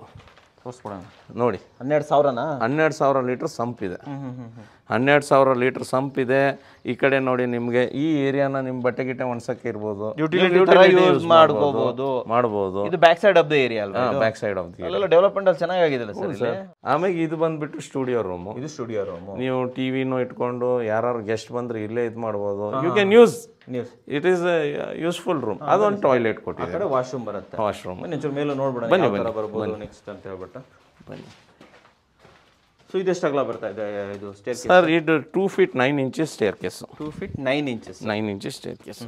ನೋಡಿ. 12,000 ಲೀಟರ್ ಸಂಪ್ ಇದೆ. 12,000 ಲೀಟರ್ ಸಂಪ್ ಇದೆ. ಈ ಕಡೆ ನೋಡಿ ನಿಮ್ಗೆ ಈ ಏರಿಯಾನ ನಿಮ್ ಬಟ್ಟೆ ಗಿಟ್ಟೆ ಒಣಸಕ್ಕೆ ಇರ್ಬೋದು, ಮಾಡಬಹುದು. ಇದು back side of the area ಅಲ್ವಾ? Back side of the area development ಅಲ್ಲಿ ಚೆನ್ನಾಗಿದೆ ಸರ್. ಆಮೇಲೆ ಇದು ಬಂದ್ಬಿಟ್ಟು ಸ್ಟುಡಿಯೋ ರೂಮ್. ನೀವು ಟಿವಿನೂ ಇಟ್ಕೊಂಡು ಯಾರು ಗೆಸ್ಟ್ ಬಂದ್ರೆ ಇಲ್ಲೇ ಇದು ಮಾಡಬಹುದು. You can use it is useful room. ಅದೊಂದು ಟಾಯ್ಲೆಟ್ ಕೊಟ್ಟಿದೆ, ವಾಶ್ರೂಮ್ ಬರುತ್ತೆ. ವಾಶ್ರೂಮ್ ಮೇಲೆ ನೋಡ್ಬಿಡೋಣ ಬರ್ಬೋದು ನೆಕ್ಸ್ಟ್ ಅಂತ ಹೇಳ್ಬಿಟ್ಟು ಬನ್ನಿ. ಸೊ ಇದೆಷ್ಟು ಅಗಲ ಬರ್ತಾ ಇದೆ ಇದು ಸ್ಟೇರ್ ಕೇಸ್? ಸರ್ ಇದು 2 feet 9 inches stair case. 2 feet 9 inches stair case.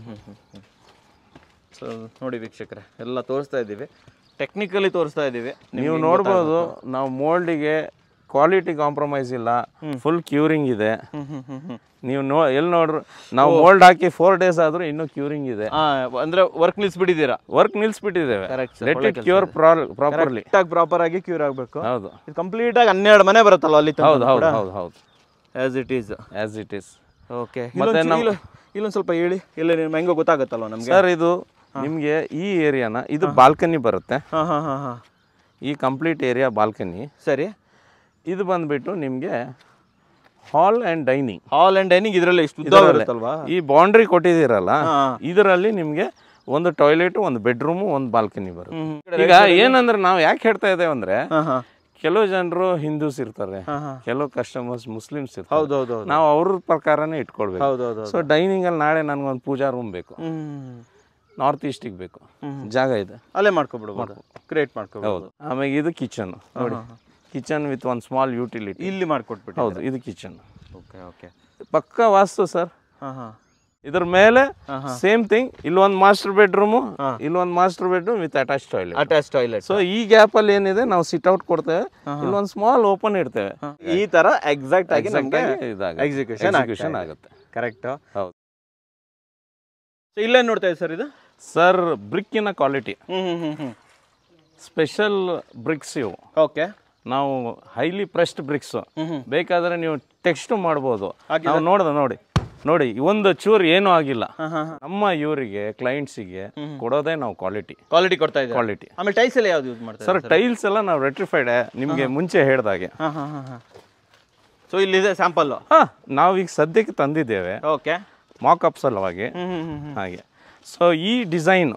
So ನೋಡಿ ವೀಕ್ಷಕರೇ, ಎಲ್ಲ ತೋರಿಸ್ತಾ ಇದ್ದೀವಿ, ಟೆಕ್ನಿಕಲಿ ತೋರಿಸ್ತಾ ಇದ್ದೀವಿ. ನೀವು ನೋಡ್ಬೋದು ನಾವು ಮೋಲ್ಡಿಗೆ ಕ್ವಾಲಿಟಿ ಕಾಂಪ್ರಮೈಸ್ ಇಲ್ಲ, ಫುಲ್ ಕ್ಯೂರಿಂಗ್ ಇದೆ. ನೀವು ಎಲ್ಲಿ ನೋಡ್ರು ನಾವು ಮೋಲ್ಡ್ ಹಾಕಿ 4 days ಆದ್ರೂ ಇನ್ನೂ ಕ್ಯೂರಿಂಗ್ ಇದೆ. ಅಂದ್ರೆ ವರ್ಕ್ ನಿಲ್ಸ್ಬಿಟ್ಟಿದ್ದೇವೆ. Let it cure properly. Proper ಆಗಿ ಕ್ಯೂರ್ ಆಗಬೇಕು. ಹೌದು, ಇದು ಕಂಪ್ಲೀಟ್ ಆಗಿ 12 ಮನೆ ಬರುತ್ತಲ್ಲ ಅಲ್ಲಿ. ಹೌದು ಆಸ್ ಇಟ್ ಈಸ್. ಓಕೆ. ಮತ್ತೆ ಇಲ್ಲೊಂದು ಸ್ವಲ್ಪ ಹೇಳಿ, ಇಲ್ಲ ನಿಮ್ಗೆ ಹೆಂಗೋ ಗೊತ್ತಾಗುತ್ತಲ್ವ ನಮ್ಗೆ ಸರ್? ಇದು ನಿಮ್ಗೆ ಈ ಏರಿಯಾನ ಇದು ಬಾಲ್ಕನಿ ಬರುತ್ತೆ. ಈ ಕಂಪ್ಲೀಟ್ ಏರಿಯಾ ಬಾಲ್ಕನಿ. ಸರಿ. ಇದು ಬಂದ್ಬಿಟ್ಟು ನಿಮ್ಗೆ ಹಾಲ್ ಅಂಡ್ ಡೈನಿಂಗ್. ಇದರಲ್ಲಿ ಈ ಬೌಂಡ್ರಿ ಕೊಟ್ಟಿದ್ದೀರಲ್ಲ, ಇದರಲ್ಲಿ ನಿಮ್ಗೆ ಒಂದು ಟಾಯ್ಲೆಟ್, ಒಂದು ಬೆಡ್ರೂಮ್, ಒಂದು ಬಾಲ್ಕನಿ ಬರುತ್ತೆ. ಈಗ ಏನಂದ್ರೆ ನಾವು ಯಾಕೆ ಹೇಳ್ತಾ ಇದ್ದೇವೆ ಅಂದ್ರೆ, ಕೆಲವು ಜನರು ಹಿಂದೂಸ್ ಇರ್ತಾರೆ, ಕೆಲವು ಕಸ್ಟಮರ್ಸ್ ಮುಸ್ಲಿಮ್ಸ್ ಇರ್ತಾರೆ. ನಾವು ಅವ್ರ ಪ್ರಕಾರನೇ ಇಟ್ಕೊಳ್ಬೇಕು. ಸೊ ಡೈನಿಂಗ್ ಅಲ್ಲಿ ನಾಳೆ ನನ್ಗೊಂದು ಪೂಜಾ ರೂಮ್ ಬೇಕು, ನಾರ್ತ್ ಈಸ್ಟಿಗೆ ಬೇಕು, ಜಾಗ ಇದೆ, ಅಲ್ಲೇ ಮಾಡ್ಕೊಬಿಡ್ಬೋದು, ಕ್ರಿಯೇಟ್ ಮಾಡ್ಕೊಬೋದು. ಹೌದು. ಆಮೇಲೆ ಇದು ಕಿಚನ್ ನೋಡಿ, ಕಿಚನ್ ವಿತ್ ಒಂದು ಸ್ಮಾಲ್ ಯುಟಿಲಿಟಿ ಇಲ್ಲಿ ಮಾಡ್ಕೊಟ್ಬಿಟ್ಟು. ಹೌದು, ಇದು ಕಿಚನ್. ಓಕೆ ಓಕೆ ಪಕ್ಕಾ ವಾಸ್ತು ಸರ್. ಹಾಂ ಹಾಂ ಇದ್ರ ಮೇಲೆ ಸೇಮ್ ಥಿಂಗ್, ಇಲ್ಲೊಂದು ಮಾಸ್ಟರ್ ಬೆಡ್ರೂಮು, ಇಲ್ಲೊಂದು master bedroom with attach toilet. So ಈ ಗ್ಯಾಪ್ ಅಲ್ಲಿ ಏನಿದೆ ನಾವು ಸಿಟ್ ಔಟ್ ಕೊಡ್ತೇವೆ, ಇಲ್ಲೊಂದು ಸ್ಮಾಲ್ ಓಪನ್ ಇಡ್ತೇವೆ. ಈ ತರ ಎಕ್ಸಾಕ್ಟ್ ಆಗಿ ನಮಗೆ ಎಕ್ಸಿಕ್ಯೂಷನ್ ಆಗುತ್ತೆ. ಕರೆಕ್ಟ್. ಹೌದು. ಸೊ ಇಲ್ಲೇನು ನೋಡ್ತಾ ಇದೆ ಸರ್ ಇದು? ಸರ್ ಬ್ರಿಕ್ಕಿನ ಕ್ವಾಲಿಟಿ, ಸ್ಪೆಷಲ್ ಬ್ರಿಕ್ಸ್ ಇವು. ಓಕೆ. ನಾವು ಹೈಲಿ ಪ್ರೆಸ್ಡ್ ಬ್ರಿಕ್ಸ್, ಬೇಕಾದ್ರೆ ನೀವು ಟೆಕ್ಸ್ಟ್ ಮಾಡ್ಬೋದು. ನಾವು ನೋಡಿ ಒಂದು ಚೂರು ಏನೂ ಆಗಿಲ್ಲ. ನಮ್ಮ ಇವರಿಗೆ ಕ್ಲೈಂಟ್ಸಿಗೆ ಕೊಡೋದೇ ನಾವು ಕ್ವಾಲಿಟಿ ಕೊಡ್ತಾ ಇದ್ದೀವಿ. ಕ್ವಾಲಿಟಿ. ಆಮೇಲೆ ಟೈಲ್ಸ್ ಎಲ್ಲ ಯಾವ್ದು ಯೂಸ್ ಮಾಡ್ತಾರೆ ಸರ್? ಟೈಲ್ಸ್ ಎಲ್ಲ ನಾವು ರೆಟ್ರಿಫೈಡ್, ನಿಮಗೆ ಮುಂಚೆ ಹೇಳ್ದಾಗೆ. ಸೊ ಇಲ್ಲಿದೆ ಸ್ಯಾಂಪಲ್. ನಾವೀಗ ಸದ್ಯಕ್ಕೆ ತಂದಿದ್ದೇವೆ, ಓಕೆ, ಮಾಕಪ್ ಸಲುವಾಗಿ. ಹಾಗೆ ಸೊ ಈ ಡಿಸೈನ್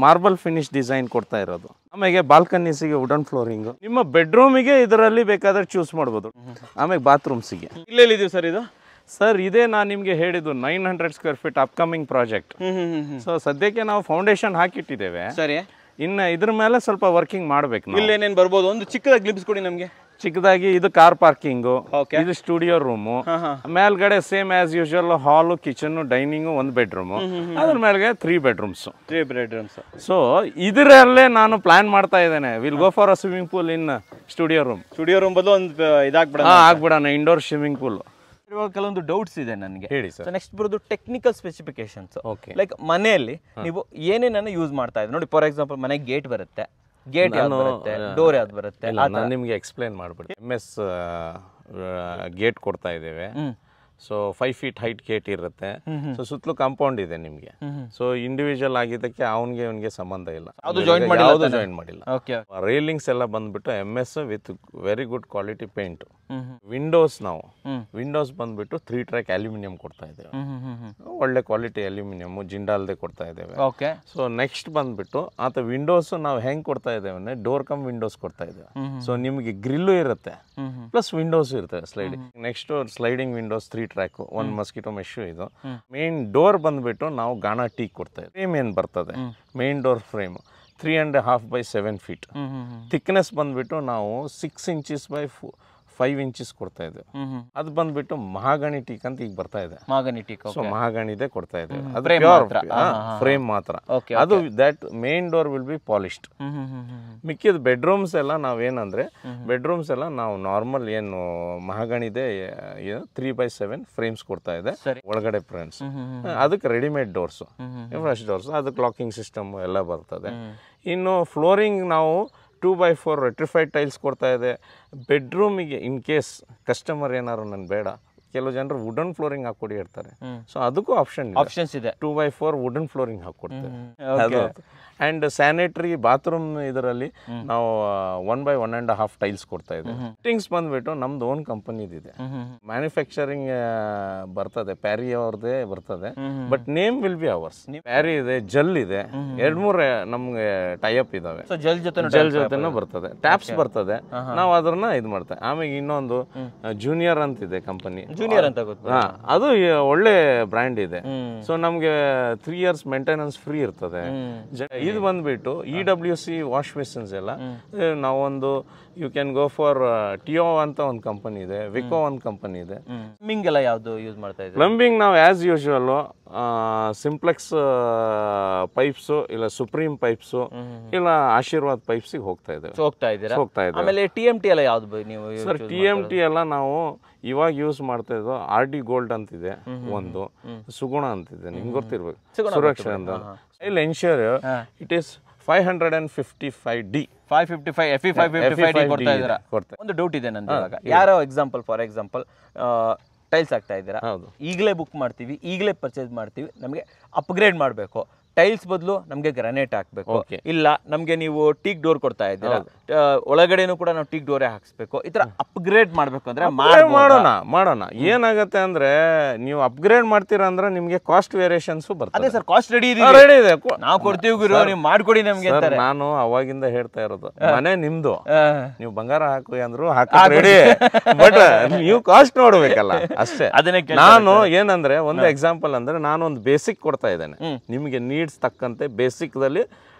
ಮಾರ್ಬಲ್ ಫಿನಿಶ್ ಡಿಸೈನ್ ಕೊಡ್ತಾ ಇರೋದು. ಆಮೇಲೆ ಬಾಲ್ಕನೀಸಿಗೆ ವುಡನ್ ಫ್ಲೋರಿಂಗ್, ನಿಮ್ಮ ಬೆಡ್ರೂಮಿಗೆ ಇದರಲ್ಲಿ ಬೇಕಾದ್ರೆ ಚೂಸ್ ಮಾಡ್ಬೋದು. ಆಮೇಲೆ ಬಾತ್ರೂಮ್ಸಿಗೆ ಇಲ್ಲೆಲ್ಲಿದೀವಿ ಸರ್ ಇದು? ಸರ್ ಇದೇ ನಾನು ನಿಮಗೆ ಹೇಳಿದ್ದು 900 square feet upcoming project. So ಸದ್ಯಕ್ಕೆ ನಾವು ಫೌಂಡೇಶನ್ ಹಾಕಿಟ್ಟಿದ್ದೇವೆ. ಸರಿ. ಇನ್ನು ಇದ್ರ ಮೇಲೆ ಸ್ವಲ್ಪ ವರ್ಕಿಂಗ್ ಮಾಡ್ಬೇಕು. ಇಲ್ಲೇನೇನು ಬರ್ಬೋದು? ಒಂದು ಚಿಕ್ಕದಾಗಿ ಗ್ಲಿಪ್ಸ್ ಕೊಡಿ ನಮಗೆ. ಚಿಕ್ಕದಾಗಿ ಇದು ಕಾರ್ ಪಾರ್ಕಿಂಗು, ಇದು ಸ್ಟುಡಿಯೋ ರೂಮು, ಮೇಲ್ಗಡೆ ಸೇಮ್ ಆಸ್ ಯೂಶುವಲ್ ಹಾಲು, ಕಿಚನ್, ಡೈನಿಂಗು, ಒಂದು ಬೆಡ್ರೂಮು, ಅದ್ರ ಮೇಲ್ಗಡೆ 3 ಬೆಡ್ರೂಮ್ಸ್. ಸೊ ಇದರಲ್ಲೇ ನಾನು ಪ್ಲಾನ್ ಮಾಡ್ತಾ ಇದ್ದೇನೆ, will go for a swimming pool in studio room ಬದಲು ಒಂದು ಆಗ್ಬಿಡೋಣ, ಇಂಡೋರ್ ಸ್ವಿಮ್ಮಿಂಗ್ ಪೂಲ್. ಇವಾಗ ಕೆಲವೊಂದು ಡೌಟ್ಸ್ ಇದೆ ನನಗೆ, ಹೇಳಿ ಸರ್. ನೆಕ್ಸ್ಟ್ ಬರೋದು ಟೆಕ್ನಿಕಲ್ ಸ್ಪೆಸಿಫಿಕೇಶನ್ಸ್. ಓಕೆ. ಲೈಕ್ ಮನೆಯಲ್ಲಿ ನೀವು ಏನೇನನ್ನ ಯೂಸ್ ಮಾಡ್ತಾ ಇದ್ದೀರಿ ನೋಡಿ. ಫಾರ್ ಎಕ್ಸಾಂಪಲ್ ಮನೆಗೆ ಗೇಟ್ ಬರುತ್ತೆ, ಗೇಟ್ ಯಾವ್ದು ಬರುತ್ತೆ, ಡೋರ್ ಯಾವ್ದು ಬರುತ್ತೆ, ನಾನು ನಿಮಗೆ ಎಕ್ಸ್ಪ್ಲೈನ್ ಮಾಡ್ಬಿಡ್ತೀನಿ. MS ಗೇಟ್ ಕೊಡ್ತಾ ಇದ್ದೇವೆ. ಸೊ 5 ಫೀಟ್ ಹೈಟ್ ಗೇಟ್ ಇರುತ್ತೆ. ಸೊ ಸುತ್ತಲೂ ಕಾಂಪೌಂಡ್ ಇದೆ ನಿಮಗೆ. ಸೊ ಇಂಡಿವಿಜುವಲ್ ಆಗಿದ್ದಕ್ಕೆ ಅವನಿಗೆ ಸಂಬಂಧ ಇಲ್ಲ, ಯಾವುದು ಜಾಯಿನ್ ಮಾಡಿಲ್ಲ. ರೈಲಿಂಗ್ಸ್ ಎಲ್ಲ ಬಂದ್ಬಿಟ್ಟು MS with very good quality paint. Windows ನಾವು ವಿಂಡೋಸ್ ಬಂದ್ಬಿಟ್ಟು 3 ಟ್ರ್ಯಾಕ್ ಅಲ್ಯೂಮಿನಿಯಂ ಕೊಡ್ತಾ ಇದ್ದೇವೆ, ಒಳ್ಳೆ ಕ್ವಾಲಿಟಿ ಅಲ್ಯೂಮಿನಿಯಂ, ಜಿಂಡಾಲ್ದೆ ಕೊಡ್ತಾ ಇದ್ದೇವೆ. ಸೊ ನೆಕ್ಸ್ಟ್ ಬಂದ್ಬಿಟ್ಟು ಆತ ವಿಂಡೋಸ್ ನಾವು ಹೆಂಗ್ ಕೊಡ್ತಾ ಇದ್ದೇವೆ, ಡೋರ್ ಕಮ್ ವಿಂಡೋಸ್ ಕೊಡ್ತಾ ಇದ್ದೇವೆ. ಸೊ ನಿಮಗೆ ಗ್ರಿಲ್ಲು ಇರುತ್ತೆ ಪ್ಲಸ್ ವಿಂಡೋಸ್ ಇರ್ತವೆ sliding. Next sliding Windows 3 track, 1 mosquito mesh. ಇದು ಮೇನ್ ಡೋರ್ ಬಂದ್ಬಿಟ್ಟು ನಾವು ಗಾಣಾ ಟೀಕ್ ಕೊಡ್ತಾ ಇದ್ದೀವಿ. ಫ್ರೇಮ್ ಏನ್ ಬರ್ತದೆ, main door frame 3.5 by 7 feet. Thickness ಬಂದ್ಬಿಟ್ಟು ನಾವು 6 inches by 5 inches ಕೊಡ್ತಾ ಇದ್ದೇವೆ. ಅದು ಬಂದ್ಬಿಟ್ಟು ಮಹಾಗಣಿ ಟೀಕ್ ಅಂತ ಈಗ ಬರ್ತಾ ಇದೆ. ಸೊ ಮಹಾಗಣಿದೆ ಕೊಡ್ತಾ ಇದ್ದೇವೆ. ಅದು ಫ್ರೇಮ್ ಮಾತ್ರ. ಅದು that main door will be polished. ಮಿಕ್ಕಿದ ಬೆಡ್ರೂಮ್ಸ್ ಎಲ್ಲ ನಾವೇನಂದ್ರೆ ಬೆಡ್ರೂಮ್ಸ್ ಎಲ್ಲ ನಾವು ನಾರ್ಮಲ್ ಏನು ಮಹಾಗಣಿದೆ 3 by 7 ಫ್ರೇಮ್ಸ್ ಕೊಡ್ತಾ ಇದೆ. ಒಳಗಡೆ ಫ್ರೇಮ್ಸ್, ಅದಕ್ಕೆ ರೆಡಿಮೇಡ್ ಡೋರ್ಸ್, ಫ್ರೆಶ್ ಡೋರ್ಸ್, ಅದಕ್ಕೆ ಲಾಕಿಂಗ್ ಸಿಸ್ಟಮ್ ಎಲ್ಲ ಬರ್ತದೆ. ಇನ್ನು ಫ್ಲೋರಿಂಗ್ ನಾವು 2 by 4 ರೆಟ್ರಿಫೈಡ್ ಟೈಲ್ಸ್ ಕೊಡ್ತಾ ಇದೆ. ಬೆಡ್ರೂಮಿಗೆ ಇನ್ ಕೇಸ್ ಕಸ್ಟಮರ್ ಏನಾದ್ರು ನನ್ ಬೇಡ, ಕೆಲವು ಜನರು ವುಡನ್ ಫ್ಲೋರಿಂಗ್ ಹಾಕೊಡಿ ಇರ್ತಾರೆ. ಸೊ ಅದಕ್ಕೂ ಆಪ್ಷನ್ಸ್ ಇದೆ. 2 by 4 ವುಡನ್ ಫ್ಲೋರಿಂಗ್ ಹಾಕೊಡ್ತೇವೆ. ಅಂಡ್ ಸ್ಯಾನಿಟರಿ ಬಾತ್ರೂಮ್ ಇದರಲ್ಲಿ ನಾವು 1 by 1.5 ಟೈಲ್ಸ್ ಕೊಡ್ತಾ ಇದ್ದೇವೆ. ಫಿಟ್ಟಿಂಗ್ಸ್ ಬಂದ್ಬಿಟ್ಟು ನಮ್ದು ಓನ್ ಕಂಪನಿದಿದೆ, ಮ್ಯಾನುಫ್ಯಾಕ್ಚರಿಂಗ್ ಬರ್ತದೆ, ಪ್ಯಾರಿ ಅವ್ರದ್ದೇ ಬರ್ತದೆ. But name will be ours. Parry ಇದೆ, ಜಲ್ ಇದೆ, 2-3 ನಮ್ಗೆ ಟೈಅಪ್ ಇದಾವೆ. ಜಲ್ ಜೊತೆನೂ ಬರ್ತದೆ, ಟ್ಯಾಪ್ಸ್ ಬರ್ತದೆ, ನಾವು ಅದನ್ನ ಇದು ಮಾಡ್ತೇವೆ. ಆಮೇಲೆ ಇನ್ನೊಂದು ಜೂನಿಯರ್ ಅಂತಿದೆ ಕಂಪನಿ, ಅದು ಒಳ್ಳೆ ಬ್ರ್ಯಾಂಡ್ ಇದೆ. ಸೊ ನಮ್ಗೆ 3 years ಮೇಂಟೆನೆನ್ಸ್ ಫ್ರೀ ಇರ್ತದೆ. ಇದು ಬಂದ್ಬಿಟ್ಟು EWC ವಾಶ್ ಮೆಷಿನ್ಸ್ ಎಲ್ಲ ನಾವೊಂದು ಯು ಕ್ಯಾನ್ ಗೋ ಫಾರ್ ಟಿಯೋ ಅಂತ ಒಂದು ಕಂಪನಿ ಇದೆ, ವಿಕೋ ಒಂದು ಕಂಪನಿ ಇದೆ. ಪ್ಲಂಬಿಂಗ್ ಎಲ್ಲ ಯಾವ್ದು ಯೂಸ್ ಮಾಡ್ತಾ ಇದ್ದೀವಿ? ಪ್ಲಂಬಿಂಗ್ ನಾವು ಆಸ್ ಯೂಶುವಲ್ ಸಿಂಪ್ಲೆಕ್ಸ್ ಪೈಪ್ಸ್, ಇಲ್ಲ ಸುಪ್ರೀಂ ಪೈಪ್ಸ್, ಇಲ್ಲ ಆಶೀರ್ವಾದ್ ಪೈಪ್ಸ್ ಹೋಗ್ತಾ ಇದ್ದೇವೆ. ಆಮೇಲೆ TMT ಎಲ್ಲ ಯಾವ್ದು ನೀವು? ಸರ್ TMT ಎಲ್ಲ ನಾವು ಇವಾಗ ಯೂಸ್ ಮಾಡ್ತಾ ಇದ್ದು RD ಗೋಲ್ಡ್ ಅಂತಿದೆ, ಒಂದು ಸುಗುಣ ಅಂತಿದೆ, ನಿಮ್ಗೆ ಗೊತ್ತಿರ್ಬೇಕು, ಸುರಕ್ಷಾ ಅಂತ. ಇಲ್ಲಿ ensure it is 555D 555 FE 555D ಕೊಡ್ತಾ ಇದ್ದೀರಾ? ಒಂದು ಡೌಟ್ ಇದೆ ನಂದು. ಇವಾಗ ಯಾರೋ ಫಾರ್ ಎಕ್ಸಾಂಪಲ್ ಟೈಲ್ಸ್ ಹಾಕ್ತಾ ಇದ್ದೀರಾ, ಈಗಲೇ ಬುಕ್ ಮಾಡ್ತೀವಿ, ಈಗಲೇ ಪರ್ಚೇಸ್ ಮಾಡ್ತೀವಿ, ನಮಗೆ ಅಪ್ಗ್ರೇಡ್ ಮಾಡಬೇಕು, ಟೈಲ್ಸ್ ಬದಲು ನಮಗೆ ಗ್ರಾನೈಟ್ ಹಾಕ್ಬೇಕು, ಇಲ್ಲ ನಮಗೆ ನೀವು ಟೀಕ್ ಡೋರ್ ಕೊಡ್ತಾ ಇದ್ದೀರಾ, ಒಳಗಡೆನೂ ಕೂಡ ನಾವು ಟೀಕ್ ಡೋರೇ ಹಾಕ್ಸ್ಬೇಕು, ಈ ತರ ಅಪ್ಗ್ರೇಡ್ ಮಾಡ್ಬೇಕು ಅಂದ್ರೆ ಮಾಡೋಣ. ಏನಾಗುತ್ತೆ ಅಂದ್ರೆ ನೀವು ಅಪ್ಗ್ರೇಡ್ ಮಾಡ್ತೀರಾ ಅಂದ್ರೆ ನಿಮ್ಗೆ ಕಾಸ್ಟ್ ವೇರಿಯೇಷನ್ಸ್ ಬರ್ತದೆ. ಅದೇ ಸರ್, ಕಾಸ್ಟ್ ರೆಡಿ ಇದೆ, ನಾವು ಕೊಡ್ತೀವಿ ಗುರು, ನೀವು ಮಾಡ್ಕೊಡಿ ನಮ್ಗೆ. ನಾನು ಅವಾಗಿಂದ ಹೇಳ್ತಾ ಇರೋದು, ಮನೆ ನಿಮ್ದು, ನೀವು ಬಂಗಾರ ಹಾಕಿ ಅಂದ್ರು ರೆಡಿ, ಬಟ್ ನೀವು ಕಾಸ್ಟ್ ನೋಡ್ಬೇಕಲ್ಲ ಅಷ್ಟೇ. ನಾನು ಏನಂದ್ರೆ ಒಂದು ಎಕ್ಸಾಂಪಲ್ ಅಂದ್ರೆ ನಾನು ಒಂದು ಬೇಸಿಕ್ ಕೊಡ್ತಾ ಇದ್ದೇನೆ, ನಿಮ್ಗೆ ನೀಡ್ಸ್ ತಕ್ಕಂತೆ ಬೇಸಿಕ್ ದಲ್ಲಿ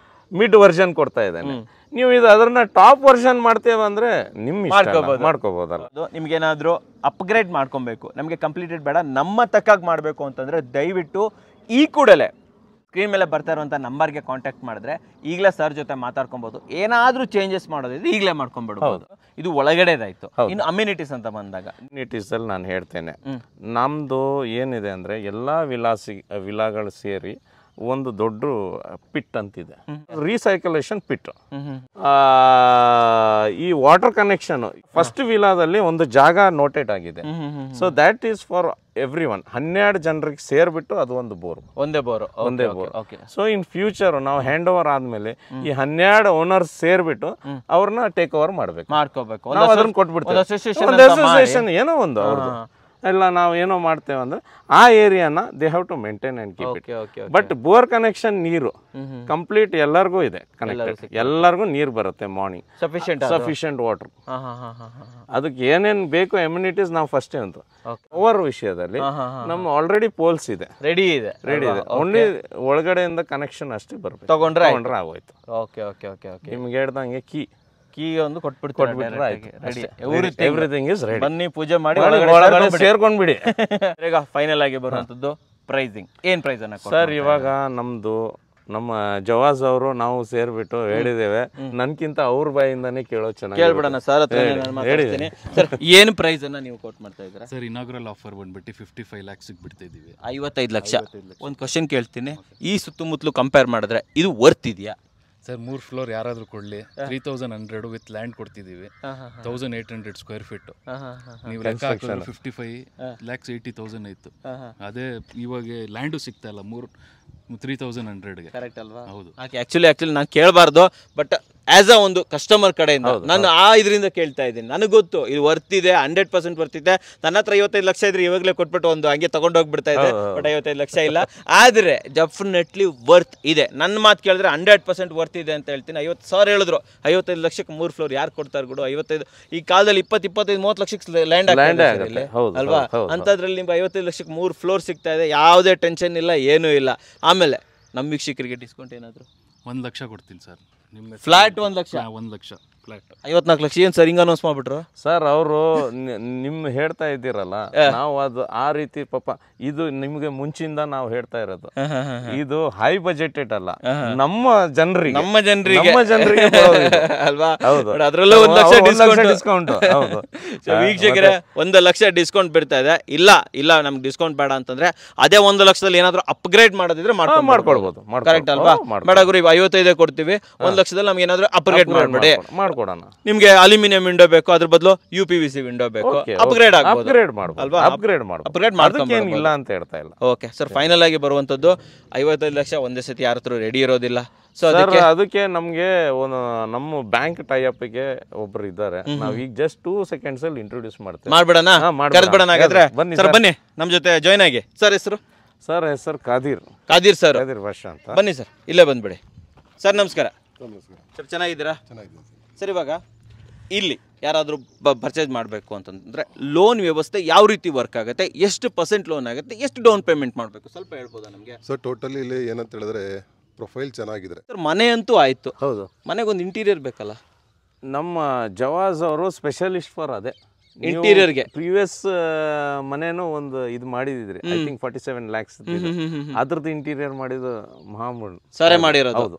ಮಿಡ್ ವರ್ಷನ್ ಕೊಡ್ತಾ ಇದ್ದಾನೆ. ನೀವು ಇದು ಅದನ್ನ ಟಾಪ್ ವರ್ಷನ್ ಮಾಡ್ತೇವೆ ಅಂದ್ರೆ ನಿಮ್ಮ ಮಾಡ್ಕೋಬಹುದಲ್ಲ. ನಿಮ್ಗೆ ಏನಾದ್ರು ಅಪ್ಗ್ರೇಡ್ ಮಾಡ್ಕೊಬೇಕು, ನಮಗೆ ಕಂಪ್ಲೀಟೆಡ್ ಬೇಡ, ನಮ್ಮ ತಕ್ಕಾಗಿ ಮಾಡಬೇಕು ಅಂತಂದ್ರೆ ದಯವಿಟ್ಟು ಈ ಕೂಡಲೇ ಸ್ಕ್ರೀನ್ ಮೇಲೆ ಬರ್ತಾ ಇರುವಂಥ ನಂಬರ್ಗೆ ಕಾಂಟ್ಯಾಕ್ಟ್ ಮಾಡಿದ್ರೆ ಈಗಲೇ ಸರ್ ಜೊತೆ ಮಾತಾಡ್ಕೊಬೋದು. ಏನಾದರೂ ಚೇಂಜಸ್ ಮಾಡೋದಿದ್ರೆ ಈಗಲೇ ಮಾಡ್ಕೊಂಡ್ಬಿಡ್ಬೋದು. ಇದು ಒಳಗಡೆದಾಯ್ತು. ಇನ್ನು ಅಮ್ಯುನಿಟೀಸ್ ಅಂತ ಬಂದಾಗ ಅಮ್ಯುನಿಟೀಸಲ್ಲಿ ನಾನು ಹೇಳ್ತೇನೆ, ನಮ್ಮದು ಏನಿದೆ ಅಂದರೆ ಎಲ್ಲ ವಿಲಾಗಳು ಸೇರಿ ಒಂದು ದೊಡ್ಡ ಪಿಟ್ ಅಂತಿದೆ, ರೀಸೈಕಲೇಷನ್ ಪಿಟ್. ಈ ವಾಟರ್ ಕನೆಕ್ಷನ್ ಫಸ್ಟ್ ವಿಲಾದಲ್ಲಿ ಒಂದು ಜಾಗ ನೋಟೆಡ್ ಆಗಿದೆ. So that is for every one. 12 ಜನರಿಗೆ ಸೇರ್ಬಿಟ್ಟು ಅದು ಒಂದು ಬೋರ್, ಒಂದೇ ಬೋರ್. ಸೊ ಇನ್ ಫ್ಯೂಚರ್ ನಾವು ಹ್ಯಾಂಡ್ ಓವರ್ ಆದ್ಮೇಲೆ ಈ 12 ಓನರ್ಸ್ ಸೇರ್ಬಿಟ್ಟು ಅವ್ರನ್ನ ಟೇಕ್ ಓವರ್ ಮಾಡ್ಕೋಬೇಕು. ನಾವು ಅದನ್ನ ಕೊಟ್ಬಿಡ್ತೇವೆ, ಅಸೋಸಿಯೇಷನ್ ಏನೋ ಒಂದು ಅವ್ರದ್ದು ಎಲ್ಲ ನಾವು ಏನೋ ಮಾಡ್ತೇವೆ ಅಂದ್ರೆ ಆ ಏರಿಯಾನ they have to maintain and keep it. But bore connection ನೀರು ಕಂಪ್ಲೀಟ್ ಎಲ್ಲರಿಗೂ ಇದೆ ಕನೆಕ್ಟೆಡ್, ಎಲ್ಲರಿಗೂ ನೀರು ಬರುತ್ತೆ ಮಾರ್ನಿಂಗ್, ಸಫಿಷಿಯಂಟ್ ವಾಟರ್. ಅದಕ್ಕೆ ಏನೇನು ಬೇಕು ಎಮ್ಯುನಿಟೀಸ್ ನಾವು ಫಸ್ಟ್ ಅಂತ ಓವರ್ ವಿಷಯದಲ್ಲಿ ನಮ್ಮ ಆಲ್ರೆಡಿ ಪೋಲ್ಸ್ ಇದೆ, ರೆಡಿ ಇದೆ. ಓನ್ಲಿ ಒಳಗಡೆಯಿಂದ ಕನೆಕ್ಷನ್ ಅಷ್ಟೇ ಬರಬೇಕು, ತಗೊಂಡ್ರೆ ಆಗೋಯ್ತು. ನಿಮ್ಗೆ ಹೇಳ್ದಂಗೆ ಕೀ ಒಂದು ಎವ್ರಿಥಿಂಗ್ ಇಸ್ ರೆಡಿ. ಬನ್ನಿ ಪೂಜೆ ಮಾಡಿ ಸೇರ್ಕೊಂಡ್ಬಿಡಿ. ಈಗ ಫೈನಲ್ ಆಗಿ ಬರುವಂತದ್ದು ಪ್ರೈಸಿಂಗ್. ಏನ್ ಪ್ರೈಸ್ ಅನ್ನ ಸರ್? ಇವಾಗ ನಮ್ಮ ಜವಾಜ್ ಅವರು ನಾವು ಸೇರ್ಬಿಟ್ಟು ಹೇಳಿದ್ದೇವೆ, ನನ್ಕಿಂತ ಅವ್ರ ಬಾಯಿಂದಾನೇ ಕೇಳ್ಬಿಡೋಣ ಸರ್. ಸರ್ ಏನ್ ಪ್ರೈಸ್ ಅನ್ನ ನೀವು ಕೋಟ್ ಮಾಡ್ತಾ ಇದ್ದೀರಾ ಸರ್? ಇನಾಗ್ರಲ್ ಆಫರ್ ಬಂದ್ಬಿಟ್ಟು 55 lakhs ಬಿಡ್ತಾ ಇದೀವಿ. 55 ಲಕ್ಷ. ಒಂದು ಕ್ವಶನ್ ಕೇಳ್ತೀನಿ, ಈ ಸುತ್ತಮುತ್ತಲು ಕಂಪೇರ್ ಮಾಡಿದ್ರೆ ಇದು ವರ್ತ್ ಇದೆಯಾ ಸರ್? 3 ಫ್ಲೋರ್ ಯಾರಾದ್ರೂ ಕೊಡ್ಲಿ, 3100 ವಿತ್ ಲ್ಯಾಂಡ್ ಕೊಡ್ತಿದೀವಿ, 1800 ಸ್ಕ್ವೇರ್ ಫೀಟ್. ನೀವು ಲೆಕ್ಕ ಹಾಕಿದ್ರೆ 55,80,000 ಇತ್ತು. ಅದೇ ಇವಾಗ ಲ್ಯಾಂಡು ಸಿಗ್ತಾ ಇಲ್ಲ 3,100ಗೆ. ಕರೆಕ್ಟ್ ಅಲ್ವಾ? ಹೌದು. ಆಕ್ಚುಲಿ ನಾನು ಕೇಳಬಾರ್ದು, ಬಟ್ ಆಸ್ ಅ ಒಂದು ಕಸ್ಟಮರ್ ಕಡೆಯಿಂದ ನಾನು ಇದರಿಂದ ಕೇಳ್ತಾ ಇದ್ದೀನಿ. ನನಗೆ ಗೊತ್ತು ಇದು ವರ್ತ್ ಇದೆ, 100% ವರ್ತ್ ಇದೆ. ನನ್ನ ಹತ್ರ 55 ಲಕ್ಷ ಇದ್ರೆ ಇವಾಗಲೇ ಕೊಟ್ಬಿಟ್ಟು ಒಂದು ಹಂಗೆ ತಗೊಂಡೋಗ್ಬಿಡ್ತಾ ಇದೆ. ಬಟ್ 55 ಲಕ್ಷ ಇಲ್ಲ, ಆದರೆ ಡೆಫಿನೆಟ್ಲಿ ವರ್ತ್ ಇದೆ. ನನ್ನ ಮಾತು ಕೇಳಿದ್ರೆ 100% ವರ್ತ್ ಇದೆ ಅಂತ ಹೇಳ್ತೀನಿ. 50,000 ಹೇಳಿದ್ರು, 55 ಲಕ್ಷಕ್ಕೆ 3 ಫ್ಲೋರ್ ಯಾರು ಕೊಡ್ತಾರೆ ಗುಡು? 55 ಈ ಕಾಲದಲ್ಲಿ 20-25-30 ಲಕ್ಷಕ್ಕೆ ಲ್ಯಾಂಡ್ ಆಗಿದೆ ಅಲ್ವಾ? ಅಂಥದ್ರಲ್ಲಿ ನಿಮ್ಗೆ 55 ಲಕ್ಷಕ್ಕೆ 3 ಫ್ಲೋರ್ ಸಿಗ್ತಾ ಇದೆ, ಯಾವುದೇ ಟೆನ್ಷನ್ ಇಲ್ಲ, ಏನೂ ಇಲ್ಲ. ಆಮೇಲೆ ನಮ್ಮ ವೀಕ್ಷಕರಿಗೆ ಡಿಸ್ಕೌಂಟ್ ಏನಾದರೂ 1 ಲಕ್ಷ ಕೊಡ್ತೀನಿ ಸರ್. ನಿಮ್ಮ ಫ್ಲಾಟ್ 1 ಲಕ್ಷ. 1 ಲಕ್ಷ ಫ್ಲಾಟ್ 54 ಲಕ್ಷ. ಏನು ಸರ್ ಹಿಂಗ ಅನೌನ್ಸ್ ಮಾಡ್ಬಿಟ್ರು ಸರ್? ಅವರು ನಿಮ್ಮ ಹೇಳ್ತಾ ಇದ್ದೀರಲ್ಲ, ನಾವು ಅದು ಆ ರೀತಿ ಪಾಪ ಇದು ನಿಮ್ಗೆ ಮುಂಚಿಂದ ನಾವು ಹೇಳ್ತಾ ಇರೋದು, ಇದು ಹೈ ಬಜೆಟೆಡ್ ಅಲ್ಲ, ನಮ್ಮ ಜನರಿಗೆ ಅಲ್ವಾ? ಅದರಲ್ಲೂ 1 ಲಕ್ಷ ಡಿಸ್ಕೌಂಟ್. ವೀಕ್ಷಕರೇ 1 ಲಕ್ಷ ಡಿಸ್ಕೌಂಟ್ ಬಿಡ್ತಾ ಇದೆ. ಇಲ್ಲ ನಮ್ಗೆ ಡಿಸ್ಕೌಂಟ್ ಬೇಡ ಅಂತಂದ್ರೆ ಅದೇ 1 ಲಕ್ಷದಲ್ಲಿ ಏನಾದ್ರು ಅಪ್ಗ್ರೇಡ್ ಮಾಡೋದಿದ್ರೆ ಮಾಡ್ಕೊಳ್ಬಹುದು. ಕರೆಕ್ಟ್ ಅಲ್ವಾ? ಬೇಡ ಗುರು 55 ಕೊಡ್ತೀವಿ, 1 ಲಕ್ಷದಲ್ಲಿ ನಮ್ಗೆ ಏನಾದ್ರು ಅಪ್ಗ್ರೇಡ್ ಮಾಡ್ಬೇಡಿ. ನಿಮ್ಗೆ ಅಲ್ಯೂಮಿನಿಯಂ ವಿಂಡೋ ಬೇಕು, ಅದ್ರ ಬದಲು UPVC ವಿಂಡೋ ಬೇಕು, ಅಪ್ಗ್ರೇಡ್ ಅಲ್ವಾ? ಅಪ್ಗ್ರೇಡ್ ಇಲ್ಲ ಅಂತ ಹೇಳ್ತಾ ಇಲ್ಲ. ಓಕೆ ಸರ್, ಫೈನಲ್ ಆಗಿ ಬರುವಂತದ್ದು 55 ಲಕ್ಷ ಒಂದೇ ಸತಿ ಯಾರ ಹತ್ರ ರೆಡಿ ಇರೋದಿಲ್ಲ. ಸೊ ಅದಕ್ಕೆ ನಮ್ಗೆ ನಮ್ಮ ಬ್ಯಾಂಕ್ ಟೈ ಅಪ್ ಗೆ ಒಬ್ರು ಇದ್ದಾರೆ, ನಾವ್ ಈಗ ಜಸ್ಟ್ 2 seconds ಅಲ್ಲಿ ಇಂಟ್ರೊಡ್ಯೂಸ್ ಮಾಡ್ಬಿಡೋಣ. ಹಾಗಾದ್ರೆ ಬನ್ನಿ ನಮ್ಮ ಜೊತೆ ಜಾಯ್ನ್ ಆಗಿ. ಸರ್ ಹೆಸರು? ಸರ್ ಹೆಸರು ಕಾದಿರ್ ಸರ್, ಕಾದಿರ್ ಭಾಷಾ ಅಂತ. ಬನ್ನಿ ಸರ್, ಇಲ್ಲೇ ಬಂದ್ಬಿಡಿ. ಸರ್ ನಮಸ್ಕಾರ. ಸರ್ ಚೆನ್ನಾಗಿದ್ದೀರಾ? ಸರ್ ಇವಾಗ ಇಲ್ಲಿ ಯಾರಾದರೂ ಪರ್ಚೇಸ್ ಮಾಡಬೇಕು ಅಂತಂದರೆ ಲೋನ್ ವ್ಯವಸ್ಥೆ ಯಾವ ರೀತಿ ವರ್ಕ್ ಆಗುತ್ತೆ, ಎಷ್ಟು % ಲೋನ್ ಆಗುತ್ತೆ, ಎಷ್ಟು ಡೌನ್ ಪೇಮೆಂಟ್ ಮಾಡಬೇಕು ಸ್ವಲ್ಪ ಹೇಳ್ಬೋದಾ ನಮಗೆ? ಸರ್ ಟೋಟಲಿ ಇಲ್ಲಿ ಏನಂತ ಹೇಳಿದ್ರೆ ಪ್ರೊಫೈಲ್ ಚೆನ್ನಾಗಿದೆ ಸರ್. ಮನೆ ಅಂತೂ ಆಯಿತು, ಹೌದು. ಮನೆಗೊಂದು ಇಂಟೀರಿಯರ್ ಬೇಕಲ್ಲ? ನಮ್ಮ ಜವಾಜ್ ಅವರು ಸ್ಪೆಷಲಿಸ್ಟ್ ಫಾರ್ ಅದೇ ಇಂಟೀರಿಯರ್ಗೆ. ಪ್ರೀವಿಯಸ್ ಮನೇನು ಒಂದು ಇದು ಮಾಡಿದಿದ್ರಿ, ಐ ಥಿಂಕ್ 47 lakhs. ಅದ್ರದ್ದು ಇಂಟೀರಿಯರ್ ಮಾಡಿದ್ದು ಮಹಾಮೂಲ್ ಸರ್ ಮಾಡಿರೋದು. ಹೌದು.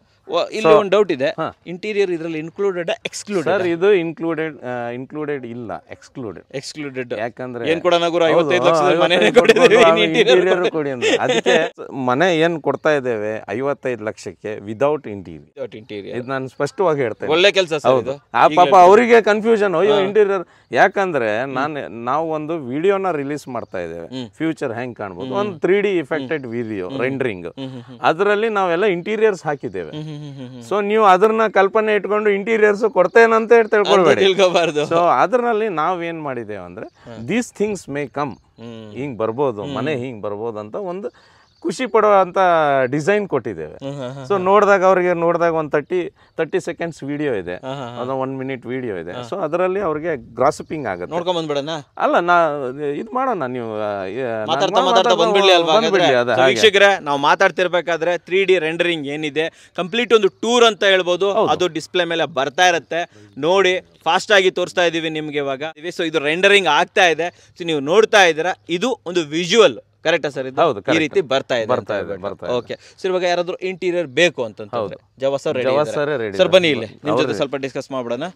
ಇಲ್ಲಿ ಒಂದು ಡೌಟ್ ಇದೆ, ಇಂಟೀರಿಯರ್ ಇದರಲ್ಲಿ ಇನ್ಕ್ಲೂಡೆಡ್ ಎಕ್ಸ್ಕ್ಲೂಡೆಡ್? ಸರ್ ಇದು ಇನ್ಕ್ಲೂಡೆಡ್ ಇಲ್ಲ, ಎಕ್ಸ್ಕ್ಲೂಡೆಡ್. ಯಾಕಂದ್ರೆ ಏನ್ ಕೊಡೋಣ ಗುರು, 55 ಲಕ್ಷದ ಮನೆನೇ ಇಂಟೀರಿಯರ್ ಕೊಡಿ ಅಂದ್ರೆ ಅದಕ್ಕೆ ಮನೆ ಏನ್ ಕೊಡ್ತಾ ಇದ್ದೇವೆ 55 ಲಕ್ಷಕ್ಕೆ ವಿದೌಟ್ ಇಂಟೀರಿಯರ್. ಇದು ನಾನು ಸ್ಪಷ್ಟವಾಗಿ ಹೇಳ್ತೇನೆ. ಒಳ್ಳೆ ಕೆಲಸ ಸರ್. ಪಾಪ ಅವರಿಗೆ ಕನ್ಫ್ಯೂಷನ್, ಅಯ್ಯೋ ಇಂಟೀರಿಯರ್ ಯಾಕಂದ್ರೆ ನಾವು ಒಂದು ವಿಡಿಯೋನ ರಿಲೀಸ್ ಮಾಡ್ತಾ ಇದ್ದೇವೆ, ಫ್ಯೂಚರ್ ಹೆಂಗ್ ಕಾಣ್ಬೋದು, ಒಂದು 3D ಇಫೆಕ್ಟೆಡ್ ವಿಡಿಯೋ ರೆಂಡರಿಂಗ್, ಅದರಲ್ಲಿ ನಾವೆಲ್ಲ ಇಂಟೀರಿಯರ್ಸ್ ಹಾಕಿದ್ದೇವೆ. ಸೊ ನೀವು ಅದನ್ನ ಕಲ್ಪನೆ ಇಟ್ಕೊಂಡು ಇಂಟೀರಿಯರ್ಸ್ ಕೊಡ್ತೇನಂತ ತಿಳ್ಕೊಳ್ಬೇಡಿ. ಸೊ ಅದರಲ್ಲಿ ನಾವೇನ್ ಮಾಡಿದ್ದೇವೆ ಅಂದ್ರೆ ದೀಸ್ ಥಿಂಗ್ಸ್ ಮೇ ಕಮ್, ಹಿಂಗ್ ಬರ್ಬೋದು, ಮನೆ ಹಿಂಗ್ ಬರ್ಬೋದು ಅಂತ ಒಂದು ಖುಷಿ ಪಡುವಂಥ ಡಿಸೈನ್ ಕೊಟ್ಟಿದ್ದೇವೆ. ಸೊ ನೋಡಿದಾಗ ಅವ್ರಿಗೆ ಒಂದು 30 ಸೆಕೆಂಡ್ಸ್ ವಿಡಿಯೋ ಇದೆ, ಅದು 1 ಮಿನಿಟ್ ವಿಡಿಯೋ ಇದೆ. ಸೊ ಅದರಲ್ಲಿ ಅವ್ರಿಗೆ ಗ್ರಾಸಿಪಿಂಗ್ ಆಗುತ್ತೆ. ನೋಡ್ಕೊಂಡ್ ಬಂದ್ಬಿಡೋಣ. ಅಲ್ಲ ಇದು ಮಾಡೋಣ, ನೀವು ಮಾತಾಡ್ತಾ ಬಂದ್ಬಿಡ್ಲಿ ಅಲ್ವಾ? ವೀಕ್ಷಕರೇ, ನಾವು ಮಾತಾಡ್ತಿರ್ಬೇಕಾದ್ರೆ 3D ರೆಂಡರಿಂಗ್ ಏನಿದೆ ಕಂಪ್ಲೀಟ್ ಒಂದು ಟೂರ್ ಅಂತ ಹೇಳ್ಬೋದು. ಅದು ಡಿಸ್ಪ್ಲೇ ಮೇಲೆ ಬರ್ತಾ ಇರುತ್ತೆ, ನೋಡಿ ಫಾಸ್ಟ್ ಆಗಿ ತೋರಿಸ್ತಾ ಇದೀವಿ ನಿಮ್ಗೆ ಇವಾಗ. ಸೊ ಇದು ರೆಂಡರಿಂಗ್ ಆಗ್ತಾ ಇದೆ, ಸೊ ನೀವು ನೋಡ್ತಾ ಇದ್ದೀರಾ. ಇದು ಒಂದು ವಿಜುವಲ್, ಕರೆಕ್ಟಾ ಸರ್? ಹೌದು, ಈ ರೀತಿ ಬರ್ತಾ ಇದೆ. ಓಕೆ ಸರ್, ಇವಾಗ ಯಾರಾದ್ರೂ ಇಂಟೀರಿಯರ್ ಬೇಕು ಅಂತಂದ್ರೆ ಜವಾಸ್ ಸರ್ ರೆಡಿ ಸರ್, ಬನ್ನಿ ಇಲ್ಲಿ ನಿಮ್ ಜೊತೆ ಸ್ವಲ್ಪ ಡಿಸ್ಕಸ್ ಮಾಡ್ಬಿಡೋಣ.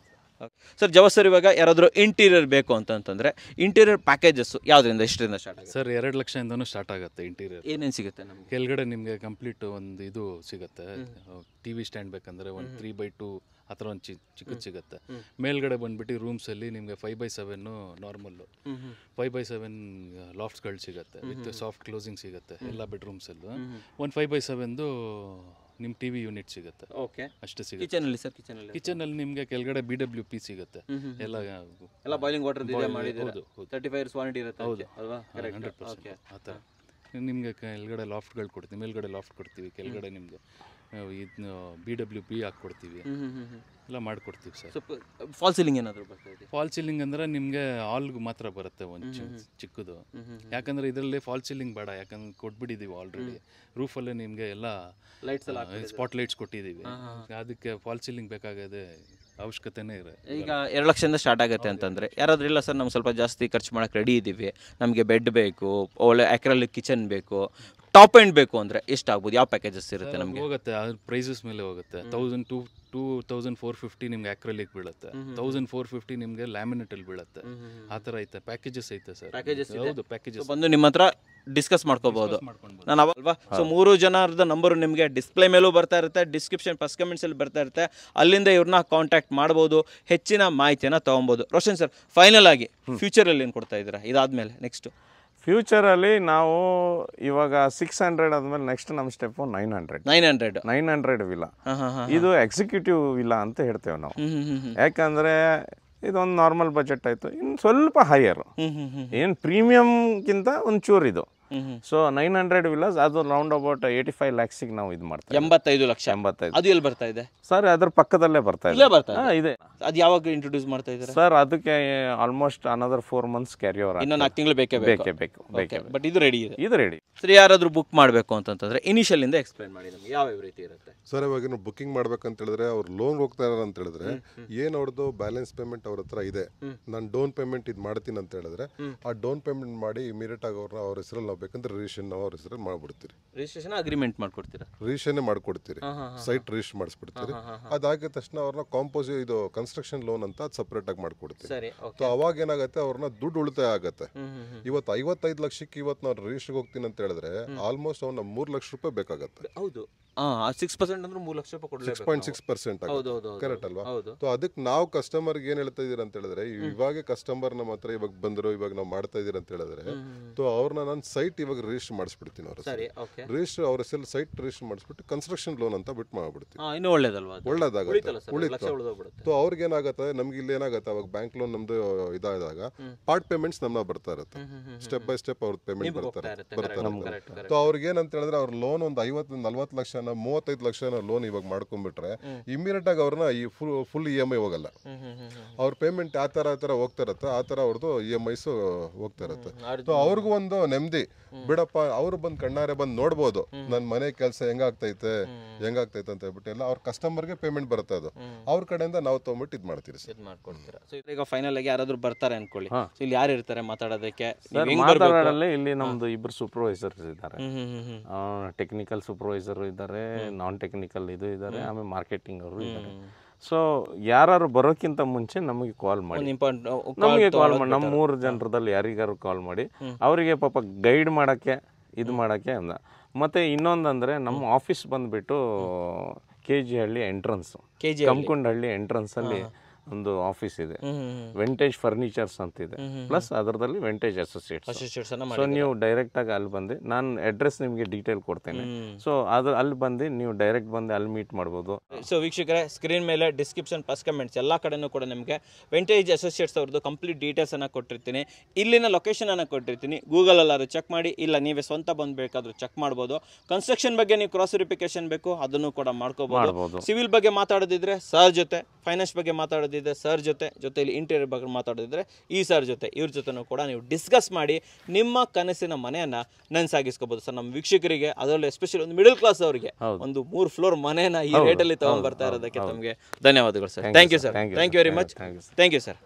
ಸರ್ ಜವಾಸ್ ಸರ್, ಇವಾಗ ಯಾರಾದ್ರೂ ಇಂಟೀರಿಯರ್ ಬೇಕು ಅಂತಂದ್ರೆ ಇಂಟೀರಿಯರ್ ಪ್ಯಾಕೇಜಸ್ ಯಾವ್ದ್ರಿಂದ ಎಷ್ಟರಿಂದ ಸ್ಟಾರ್ಟ್ ಆಗುತ್ತೆ ಸರ್? 2 ಲಕ್ಷದಿಂದನೂ ಸ್ಟಾರ್ಟ್ ಆಗುತ್ತೆ ಇಂಟೀರಿಯರ್. ಏನೇನು ಸಿಗುತ್ತೆ ನಮ್ಗೆ? ಕೆಳಗಡೆ ನಿಮಗೆ ಕಂಪ್ಲೀಟ್ ಒಂದು ಇದು ಸಿಗುತ್ತೆ, TV ಸ್ಟ್ಯಾಂಡ್ ಬೇಕಂದ್ರೆ ಒಂದು 3x2 ಆ ಥರ ಒಂದು ಚಿಕ್ಕದು ಸಿಗುತ್ತೆ. ಮೇಲ್ಗಡೆ ಬಂದ್ಬಿಟ್ಟು ರೂಮ್ಸಲ್ಲಿ ನಿಮಗೆ 5x7 ನಾರ್ಮಲ್ಲು, 5x7 ಲಾಫ್ಟ್ಸ್ಗಳು ಸಿಗುತ್ತೆ ವಿತ್ ಸಾಫ್ಟ್ ಕ್ಲೋಸಿಂಗ್ ಸಿಗುತ್ತೆ ಎಲ್ಲ ಬೆಡ್ರೂಮ್ಸಲ್ಲೂ. ಒಂದು 5x7 ನಿಮ್ಮ TV ಯೂನಿಟ್ ಸಿಗುತ್ತೆ. ಓಕೆ, ಅಷ್ಟೇ ಸಿಗುತ್ತೆ. ಕಿಚನಲ್ಲಿ ಸರ್? ಕಿಚನಲ್ಲಿ ನಿಮಗೆ ಕೆಳಗಡೆ BWP ಸಿಗುತ್ತೆ, ಎಲ್ಲ ಬಾಯ್ಲಿಂಗ್ ವಾಟರ್ ಇದೆ ಮಾಡಿದ್ದೀರಾ? 35 years ವಾರಂಟಿ ಇರುತ್ತೆ. ಹೌದು ಅಲ್ವಾ? 100% ಆ ಥರ. ನಿಮಗೆ ಕೆಳಗಡೆ ಲಾಫ್ಟ್ಗಳು ಕೊಡ್ತೀವಿ, ಮೇಲ್ಗಡೆ ಲಾಫ್ಟ್ ಕೊಡ್ತೀವಿ, ಕೆಳಗಡೆ ನಿಮಗೆ ಇದನ್ನ BWP ಹಾಕ್ಕೊಡ್ತೀವಿ, ಎಲ್ಲ ಮಾಡಿಕೊಡ್ತೀವಿ ಸರ್. ಫಾಲ್ ಸೀಲಿಂಗ್ ಏನಾದರೂ ಬರ್ತಾ ಇದೆ? ಫಾಲ್ ಸೀಲಿಂಗ್ ಅಂದರೆ ನಿಮಗೆ ಹಾಲ್ಗೆ ಮಾತ್ರ ಬರುತ್ತೆ ಒಂದು ಚಿಕ್ಕದು, ಯಾಕಂದರೆ ಇದರಲ್ಲಿ ಫಾಲ್ ಸೀಲಿಂಗ್ ಬೇಡ, ಯಾಕಂದ್ರೆ ಕೊಟ್ಬಿಟ್ಟಿದ್ದೀವಿ ಆಲ್ರೆಡಿ. ರೂಫಲ್ಲೇ ನಿಮಗೆ ಎಲ್ಲ ಲೈಟ್ಸ್ ಎಲ್ಲ ಸ್ಪಾಟ್ ಲೈಟ್ಸ್ ಕೊಟ್ಟಿದ್ದೀವಿ, ಅದಕ್ಕೆ ಫಾಲ್ ಸೀಲಿಂಗ್ ಬೇಕಾಗದೆ ಅವಶ್ಯಕತೆನೇ ಇದೆ. ಈಗ 2 ಲಕ್ಷದಿಂದ ಸ್ಟಾರ್ಟ್ ಆಗುತ್ತೆ ಅಂತಂದರೆ ಯಾರಾದ್ರೂ ಇಲ್ಲ ಸರ್, ನಮ್ಗೆ ಸ್ವಲ್ಪ ಜಾಸ್ತಿ ಖರ್ಚು ಮಾಡೋಕ್ಕೆ ರೆಡಿ ಇದ್ದೀವಿ, ನಮಗೆ ಬೆಡ್ ಬೇಕು, ಒಳ್ಳೆ ಅಕ್ರಾಲಿಕ್ ಕಿಚನ್ ಬೇಕು, ಟಾಪ್ ಎಂಡ್ ಬೇಕು ಅಂದರೆ ಎಷ್ಟಾಗ್ಬೋದು? ಯಾವ ಪ್ಯಾಕೇಜಸ್ ಇರುತ್ತೆ ನಮಗೆ? ಹೋಗುತ್ತೆ ಅದ್ರ ಪ್ರೈಸಸ್ ಮೇಲೆ ಹೋಗುತ್ತೆ. 2450 ನಿಮ್ಗೆ ಅಕ್ರಾಲಿಕ್ ಬೀಳುತ್ತೆ, 1450 ನಿಮಗೆ ಲ್ಯಾಮಿನೇಟಲ್ಲಿ ಬೀಳುತ್ತೆ. ಆ ಥರ ಐತೆ, ಪ್ಯಾಕೇಜಸ್ ಐತೆ ಸರ್. ಹೌದು, ಪ್ಯಾಕೇಜಸ್ ಬಂದು ನಿಮ್ಮ ಹತ್ರ ಡಿಸ್ಕಸ್ ಮಾಡ್ಕೋಬಹುದು ನಾನು ಅಲ್ವಾ? ಸೊ 3 ಜನರದ ನಂಬರು ನಿಮಗೆ ಡಿಸ್ಪ್ಲೇ ಮೇಲೂ ಬರ್ತಾ ಇರುತ್ತೆ, ಡಿಸ್ಕ್ರಿಪ್ಷನ್ ಫಸ್ಟ್ ಕಮೆಂಟ್ಸಲ್ಲಿ ಬರ್ತಾ ಇರುತ್ತೆ, ಅಲ್ಲಿಂದ ಇವ್ರನ್ನ ಕಾಂಟ್ಯಾಕ್ಟ್ ಮಾಡ್ಬೋದು, ಹೆಚ್ಚಿನ ಮಾಹಿತಿಯನ್ನು ತೊಗೊಬೋದು. ರೋಷನ್ ಸರ್, ಫೈನಲ್ ಆಗಿ ಫ್ಯೂಚರಲ್ಲಿ ಏನು ಕೊಡ್ತಾ ಇದ್ದೀರಾ ಇದಾದ್ಮೇಲೆ? ನೆಕ್ಸ್ಟ್ ಫ್ಯೂಚರಲ್ಲಿ ನಾವು ಇವಾಗ 600 ಆದ್ಮೇಲೆ ನೆಕ್ಸ್ಟ್ ನಮ್ಮ ಸ್ಟೆಪ್ 900 ವಿಲ್ಲ. ಇದು ಎಕ್ಸಿಕ್ಯೂಟಿವ್ ವಿಲ್ಲ ಅಂತ ಹೇಳ್ತೇವೆ ನಾವು, ಯಾಕಂದ್ರೆ ಇದೊಂದು ನಾರ್ಮಲ್ ಬಜೆಟ್ ಆಯ್ತು. ಇನ್ನು ಸ್ವಲ್ಪ ಹೈಯರ್, ಏನು ಪ್ರೀಮಿಯಂಗಿಂತ ಒಂಚೂರು ಇದು. ಸೊ 900 ವಿಲ್ಲಾಸ್, ಅದು ರೌಂಡ್ ಅಬೌಟ್ 85 lakhs ನಾವು ಇದು ಮಾಡ್ತೀವಿ. 85 ಲಕ್ಷ. ಅದು ಎಲ್ಲಿ ಬರ್ತಾ ಇದೆ ಸರ್? ಅದ್ರ ಪಕ್ಕದಲ್ಲೇ ಬರ್ತಾ ಇದೆ. ಅದು ಯಾವಾಗ ಇಂಟ್ರೊಡ್ಯೂಸ್ ಮಾಡ್ತಾ ಇದ್ದಾರೆ ಸರ್? ಅದಕ್ಕೆ almost another 4 months carry over, ಇನ್ನೊಂದು 4 ತಿಂಗಳು ಬೇಕೇ. ಬಟ್ ಇದು ರೆಡಿ ಇದೆ. ಇದು ರೆಡಿ. ಸರ್, ಯಾರಾದ್ರೂ ಬುಕ್ ಮಾಡಬೇಕು ಅಂತಂದ್ರೆ ಇನಿಷಿಯಲ್ ಇಂದ ಎಕ್ಸ್ಪ್ಲೈನ್ ಮಾಡಿ ನಮಗೆ ಯಾವ ರೀತಿ ಇರುತ್ತೆ ಸರ್. ಇವಾಗ ಬುಕಿಂಗ್ ಮಾಡ್ಬೇಕಂತ ಹೇಳಿದ್ರೆ ಅವ್ರು ಲೋನ್ ಹೋಗ್ತಾ ಇದಾರೆ ಅಂತ ಹೇಳಿದ್ರೆ ಏನ್ ಅವ್ರದ್ದು ಬ್ಯಾಲೆನ್ಸ್ ಪೇಮೆಂಟ್ ಅವ್ರ ಹತ್ರ ಇದೆ, ನಾನು ಡೌನ್ ಪೇಮೆಂಟ್ ಇದು ಮಾಡ್ತೀನಿ ಅಂತ ಹೇಳಿದ್ರೆ ಆ ಡೌನ್ ಪೇಮೆಂಟ್ ಮಾಡಿ ಇಮಿಡಿಯೇಟ್ ಆಗಿ ಅವ್ರ ಹೆಸರಲ್ಲಿ ನಾವು ಬೇಕಂದ್ರೆ ರಿಜಿಸ್ಟ್ರೇಷನ್ ನಾವು ಅವ್ರ ಹೆಸರಲ್ಲಿ ಮಾಡ್ಬಿಡ್ತೀರಿ. ರಿಜಿಸ್ಟ್ರೇಷನ್ ಅಗ್ರಿಮೆಂಟ್ ಮಾಡ್ಕೊಡ್ತೀರಾ? ರಿಜಿಸ್ಟ್ರೇಷನ್ ಮಾಡ್ಕೊಡ್ತೀರಿ, ಸೈಟ್ ರಿಜಿಸ್ಟರ್ ಮಾಡಿಸ್ಬಿಡ್ತೀರಿ. ಅದಾಗಿದ ತಕ್ಷಣ ಅವ್ರನ್ನ ಕಾಂಪೋಸಿಟ್ ಇದು ಕನ್ಸ್ಟ್ರಕ್ಷನ್ ಲೋನ್ ಅಂತ ಅದು ಸಪ್ರೇಟ್ ಆಗಿ ಮಾಡ್ಕೊಡ್ತೀವಿ. ಸೊ ಅವಾಗ ಏನಾಗುತ್ತೆ, ಅವ್ರನ್ನ ದುಡ್ಡು ಉಳಿತಾಯ ಆಗುತ್ತೆ. ಇವತ್ತು 55 ಲಕ್ಷಕ್ಕೆ ಇವತ್ತು ನಾವು ರಿಜಿಸ್ಟರ್ಗೆ ಹೋಗ್ತೀನಿ ಅಂತ ಹೇಳಿದ್ರೆ ಆಲ್ಮೋಸ್ಟ್ ಅವ್ನ 3 ಲಕ್ಷ ರೂಪಾಯಿ ಬೇಕಾಗುತ್ತೆ. ಹೌದು, 6% ಅಂದ್ರೆ 3 ಲಕ್ಷ ರೂಪಾಯಿ ಕೊಡಬೇಕು. 6.6% ಕರೆಕ್ಟ್ ಅಲ್ವಾ? ಸೊ ಅದಕ್ಕೆ ನಾವು ಕಸ್ಟಮರ್ಗೆ ಏನ್ ಹೇಳ್ತಾ ಇದೀರ ಅಂತ ಹೇಳಿದ್ರೆ, ಇವಾಗ ಕಸ್ಟಮರ್ ನಮ್ಮ ಹತ್ರ ಇವಾಗ ಬಂದ್ರು, ಇವಾಗ ನಾವು ಮಾಡ್ತಾ ಇದೀರ ಅಂತ ಹೇಳಿದ್ರೆ, ಸೊ ಅವ್ರನ್ನ ನಾನು ಸೈಟ್ ಇವಾಗ ರಿಜಿಸ್ಟರ್ ಮಾಡಿಸ್ಬಿಡ್ತೀನಿ. ಅವ್ರ ರಿಜಿಸ್ಟರ್ ಅವ್ರ ಹೆಸರು ಸೈಟ್ ರಿಜಿಸ್ಟರ್ ಮಾಡಿಸ್ಬಿಟ್ಟು ಕನ್ಸ್ಟ್ರಕ್ಷನ್ ಲೋನ್ ಅಂತ ಬಿಟ್ಟು ಮಾಡ್ಬಿಡ್ತೀನಿ. ಒಳ್ಳೇದಾಗುತ್ತೆ. ಸೊ ಅವ್ರಿಗೆ ಏನಾಗುತ್ತೆ, ನಮ್ಗೆ ಇಲ್ಲಿ ಏನಾಗುತ್ತೆ, ಅವಾಗ ಬ್ಯಾಂಕ್ ಲೋನ್ ನಮ್ದು ಇದಾದಾಗ ಪಾರ್ಟ್ ಪೇಮೆಂಟ್ಸ್ ನಮ್ನ ಬರ್ತಾ ಇರುತ್ತೆ, ಸ್ಟೆಪ್ ಬೈ ಸ್ಟೆಪ್ ಅವ್ರ ಪೇಮೆಂಟ್ ಬರ್ತಾರೆ. ಸೊ ಅವ್ರಿಗೆ ಏನಂತ ಹೇಳಿದ್ರೆ, ಅವ್ರ ಲೋನ್ ಒಂದು 50-40 ಲಕ್ಷ 35 ಲಕ್ಷ ಲೋನ್ ಇವಾಗ ಮಾಡ್ಕೊಂಡ್ಬಿಟ್ರೆ ಇಮಿಡಿಯೇಟ್ ಆಗಿ ಅವ್ರನ್ನ ಈ ಫುಲ್ EMI ಹೋಗಲ್ಲ. ಅವ್ರ ಪೇಮೆಂಟ್ ಯಾವ ತರ ಹೋಗ್ತಾ ಇರತ್ತೆ, ಆ ತರ ಅವ್ರದ್ದು EMIs ಹೋಗ್ತಾ ಇರತ್ತೆ. ಸೊ ಅವ್ರಿಗೂ ಒಂದು ನೆಮ್ಮದಿ, ಬಿಡಪ್ಪ ಅವ್ರು ಬಂದು ಕಣ್ಣಾರೆ ಬಂದು ನೋಡ್ಬೋದು ನನ್ನ ಮನೆ ಕೆಲಸ ಹೆಂಗಾಗ್ತೈತೆ ಅಂತ ಹೇಳ್ಬಿಟ್ಟು ಎಲ್ಲ ಅವ್ರ ಕಸ್ಟಮರ್ಗೆ ಪೇಮೆಂಟ್ ಬರುತ್ತೆ. ಅದು ಅವ್ರ ಕಡೆಯಿಂದ ನಾವು ತಗೊಂಡ್ಬಿಟ್ಟು ಇದು ಮಾಡ್ತೀರಿ ಸರ್. ಈಗ ಫೈನಲ್ ಆಗಿ ಯಾರಾದ್ರೂ ಬರ್ತಾರೆ ಅನ್ಕೊಳ್ಳಿ, ಇಲ್ಲಿ ಯಾರು ಇರ್ತಾರೆ ಮಾತಾಡೋದಕ್ಕೆ? ಇಲ್ಲಿ ನಮ್ದು 2 ಸೂಪರ್ವೈಸರ್ಸ್ ಇದ್ದಾರೆ, ಟೆಕ್ನಿಕಲ್ ಸೂಪರ್ವೈಸರ್ ಇದ್ದಾರೆ, ನಾನ್ ಟೆಕ್ನಿಕಲ್ ಇದು ಇದ್ದಾರೆ, ಆಮೇಲೆ ಮಾರ್ಕೆಟಿಂಗ್ ಅವರು ಇದ್ದಾರೆ. ಸೊ ಯಾರು ಬರೋಕ್ಕಿಂತ ಮುಂಚೆ ನಮಗೆ ಕಾಲ್ ಮಾಡಿ, ನಮ್ಮ 3 ಜನರದಲ್ಲಿ ಯಾರಿಗಾರು ಕಾಲ್ ಮಾಡಿ ಅವರಿಗೆ ಪಾಪ ಗೈಡ್ ಮಾಡೋಕ್ಕೆ ಇದು ಮಾಡೋಕ್ಕೆ ಅಂದ. ಮತ್ತು ಇನ್ನೊಂದಂದರೆ ನಮ್ಮ ಆಫೀಸ್ ಬಂದುಬಿಟ್ಟು KG ಹಳ್ಳಿ ಎಂಟ್ರೆನ್ಸು, ಕಂಕುಂಡಹಳ್ಳಿ ಎಂಟ್ರೆನ್ಸಲ್ಲಿ ಒಂದು ಆಫೀಸ್ ಇದೆ, ವೆಂಟೇಜ್ ಫರ್ನಿಚರ್ಸ್ ಅಂತ ಇದೆ, ಪ್ಲಸ್ ಅದರದಲ್ಲಿ ವೆಂಟೇಜ್ ಅಸೋಸಿಯೇಟ್ಸ್. ಸೊ ನೀವು ಡೈರೆಕ್ಟ್ ಆಗಿ ಅಲ್ಲಿ ಬಂದು ನಾನು ಅಡ್ರೆಸ್ ನಿಮಗೆ ಡೀಟೇಲ್ ಕೊಡ್ತೇನೆ. ಸೊ ಅದು ಅಲ್ಲಿ ಬಂದು ನೀವು ಡೈರೆಕ್ಟ್ ಬಂದು ಅಲ್ಲಿ ಮೀಟ್ ಮಾಡ್ಬೋದು. ಸೊ ವೀಕ್ಷಕರೇ, ಸ್ಕ್ರೀನ್ ಮೇಲೆ ಡಿಸ್ಕ್ರಿಪ್ಷನ್ ಪ್ಲಸ್ ಕಮೆಂಟ್ಸ್ ಎಲ್ಲ ಕಡೆನೂ ಕೂಡ ನಿಮಗೆ ವೆಂಟೇಜ್ ಅಸೋಸಿಯೇಟ್ಸ್ ಅವ್ರದ್ದು ಕಂಪ್ಲೀಟ್ ಡೀಟೇಲ್ಸನ್ನು ಕೊಟ್ಟಿರ್ತೀನಿ, ಇಲ್ಲಿನ ಲೊಕೇಶನನ್ನು ಕೊಟ್ಟಿರ್ತೀನಿ. ಗೂಗಲಲ್ಲಾದ್ರು ಚೆಕ್ ಮಾಡಿ, ಇಲ್ಲ ನೀವೇ ಸ್ವಂತ ಬಂದು ಬೇಕಾದರೂ ಚೆಕ್ ಮಾಡ್ಬೋದು. ಕನ್ಸ್ಟ್ರಕ್ಷನ್ ಬಗ್ಗೆ ನೀವು ಕ್ರಾಸ್ ವೆರಿಫಿಕೇಶನ್ ಬೇಕು ಅದನ್ನು ಕೂಡ ಮಾಡ್ಕೋಬಹುದು. ಸಿವಿಲ್ ಬಗ್ಗೆ ಮಾತಾಡೋದಿದ್ರೆ ಸರ್ ಜೊತೆ, ಫೈನಾನ್ಸ್ ಬಗ್ಗೆ ಮಾತಾಡೋದಿದ್ರೆ ಸರ್ ಜೊತೆಲಿ ಇಂಟೀರಿಯರ್ ಬಗ್ಗೆ ಮಾತಾಡೋದಿದ್ರೆ ಈ ಸರ್ ಜೊತೆ, ಇವ್ರ ಜೊತೆನೂ ಕೂಡ ನೀವು ಡಿಸ್ಕಸ್ ಮಾಡಿ ನಿಮ್ಮ ಕನಸಿನ ಮನೆಯನ್ನ ನನಸಾಗಿಸ್ಕೋಬಹುದು ಸರ್. ನಮ್ಮ ವೀಕ್ಷಕರಿಗೆ, ಅದರಲ್ಲೂ ಎಸ್ಪೆಷಲಿ ಒಂದು ಮಿಡಲ್ ಕ್ಲಾಸ್ ಅವರಿಗೆ ಒಂದು 3 ಫ್ಲೋರ್ ಮನೆಯನ್ನ ಈ ರೇಟಲ್ಲಿ ತಗೊಂಡ್ ಬರ್ತಾ ಇರೋದಕ್ಕೆ ತಮಗೆ ಧನ್ಯವಾದಗಳು sir. Thank you sir, thank you very much, thank you sir.